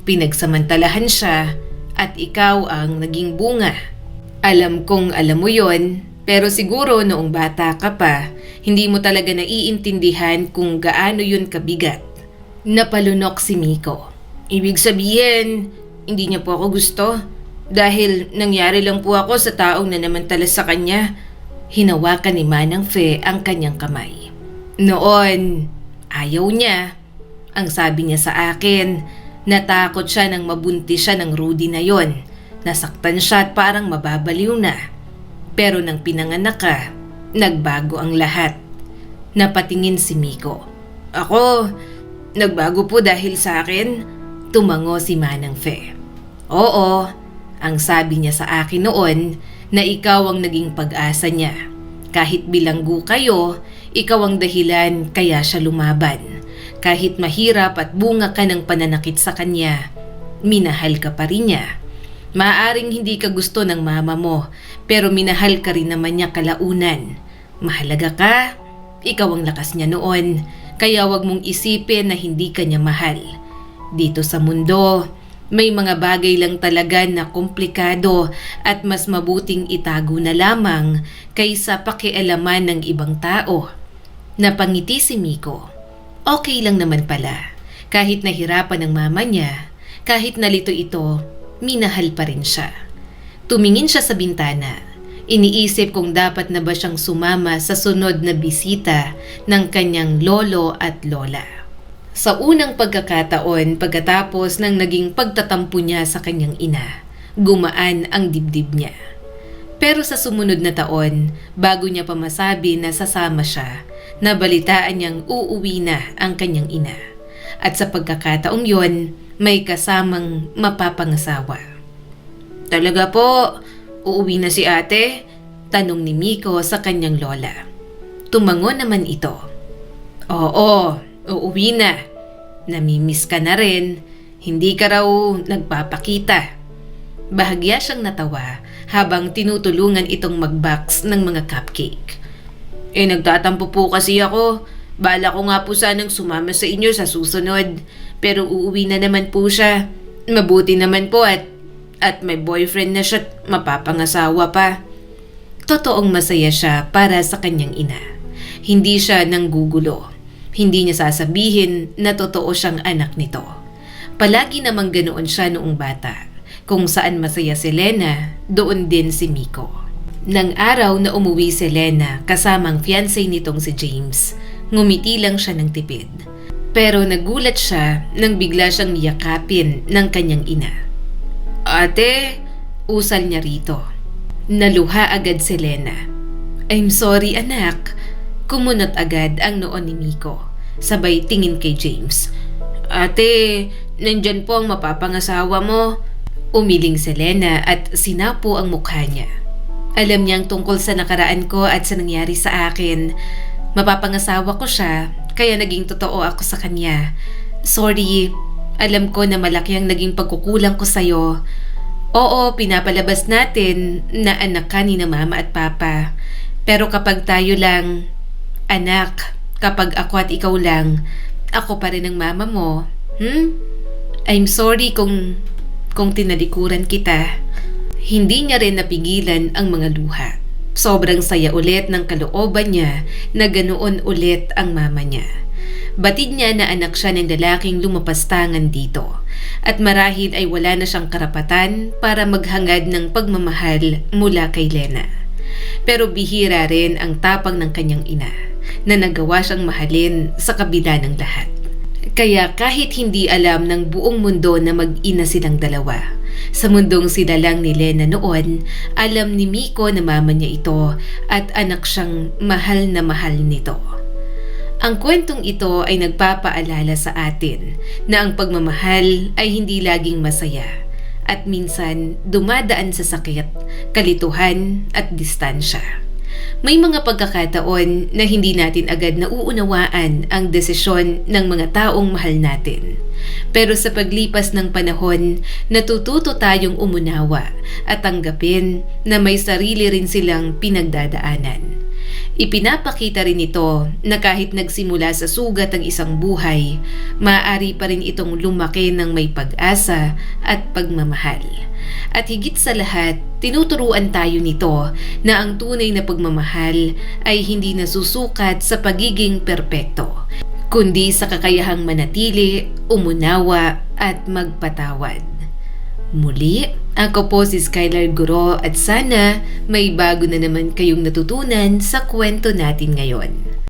Pinagsamantalahan siya at ikaw ang naging bunga. Alam kong alam mo yon, pero siguro noong bata ka pa, hindi mo talaga naiintindihan kung gaano yun kabigat. Napalunok si Miko. Ibig sabihin, hindi niya po ako gusto. Dahil nangyari lang po ako sa taong nanamantala sa kanya. Hinawakan ni Manang Fe ang kanyang kamay. Noon, ayaw niya. Ang sabi niya sa akin, natakot siya nang mabuntis siya ng Rudy na yon. Nasaktan siya at parang mababaliw na. Pero nang pinanganak ka, nagbago ang lahat. Napatingin si Miko. Ako, nagbago po dahil sa akin? Tumango si Manang Fe. Oo, ang sabi niya sa akin noon na ikaw ang naging pag-asa niya. Kahit bilanggo kayo, ikaw ang dahilan kaya siya lumaban. Kahit mahirap at bunga ka ng pananakit sa kanya, minahal ka pa rin niya. Maaring hindi ka gusto ng mama mo, pero minahal ka rin naman niya kalaunan. Mahalaga ka, ikaw ang lakas niya noon, kaya wag mong isipin na hindi ka niya mahal. Dito sa mundo, may mga bagay lang talaga na komplikado at mas mabuting itago na lamang kaysa pakialaman ng ibang tao. Napangiti si Miko. Okay lang naman pala. Kahit nahirapan ng mama niya, kahit nalito ito, minahal pa rin siya. Tumingin siya sa bintana. Iniisip kung dapat na ba siyang sumama sa sunod na bisita ng kanyang lolo at lola. Sa unang pagkakataon pagkatapos ng naging pagtatampo niya sa kanyang ina, gumaan ang dibdib niya. Pero sa sumunod na taon, bago niya pa masabi na sasama siya, nabalitaan niyang uuwi na ang kanyang ina. At sa pagkakataong yon, may kasamang mapapangasawa. Talaga po, uuwi na si ate? Tanong ni Miko sa kanyang lola. Tumango naman ito. Oo, uuwi na. namimiss ka na rin, hindi ka raw nagpapakita. Bahagya siyang natawa habang tinutulungan itong mag-box ng mga cupcake. Nagtatampo po kasi ako. Bala ko nga po sanang sumama sa inyo sa susunod. Pero uuwi na naman po siya. Mabuti naman po at may boyfriend na siya at mapapangasawa pa. Totoong masaya siya para sa kanyang ina. Hindi siya nanggugulo. Hindi niya sasabihin na totoo siyang anak nito. Palagi namang ganoon siya noong bata. Kung saan masaya si Lena, doon din si Miko. Nang araw na umuwi si Lena kasamang fiancé nitong si James, ngumiti lang siya ng tipid. Pero nagulat siya nang bigla siyang yakapin ng kanyang ina. Ate, Usal niya rito. Naluha agad si Lena. I'm sorry anak. Kumunot agad ang noon ni Miko. Sabay tingin kay James. ate, nandyan po ang mapapangasawa mo. Umiling si Lena at sinapo ang mukha niya. Alam niyang tungkol sa nakaraan ko at sa nangyari sa akin. Mapapangasawa ko siya, kaya naging totoo ako sa kanya. Sorry, alam ko na malaki ang naging pagkukulang ko sa'yo. Oo, pinapalabas natin na anak ka ni na mama at papa. Pero kapag tayo lang, anak, kapag ako at ikaw lang, ako pa rin ang mama mo. I'm sorry kung tinalikuran kita. Hindi niya rin napigilan ang mga luha. Sobrang saya ulit ng kalooban niya na ganoon ulit ang mama niya. Batid niya na anak siya ng lalaking lumapastangan dito at marahil ay wala na siyang karapatan para maghangad ng pagmamahal mula kay Lena. Pero bihira rin ang tapang ng kanyang ina na nagawa siyang mahalin sa kabila ng lahat. Kaya kahit hindi alam ng buong mundo na mag-ina silang dalawa, sa mundong sila lang ni Lena noon, alam ni Miko na mama niya ito at anak siyang mahal na mahal nito. Ang kwentong ito ay nagpapaalala sa atin na ang pagmamahal ay hindi laging masaya at minsan dumadaan sa sakit, kalituhan at distansya. May mga pagkakataon na hindi natin agad nauunawaan ang desisyon ng mga taong mahal natin. Pero sa paglipas ng panahon, natututo tayong umunawa at tanggapin na may sarili rin silang pinagdadaanan. Ipinapakita rin ito na kahit nagsimula sa sugat ang isang buhay, maaari pa rin itong lumaki ng may pag-asa at pagmamahal. At higit sa lahat, tinuturuan tayo nito na ang tunay na pagmamahal ay hindi nasusukat sa pagiging perpekto, kundi sa kakayahang manatili, umunawa at magpatawad. Muli, ako po si Skylar Guro at sana may bago na naman kayong natutunan sa kwento natin ngayon.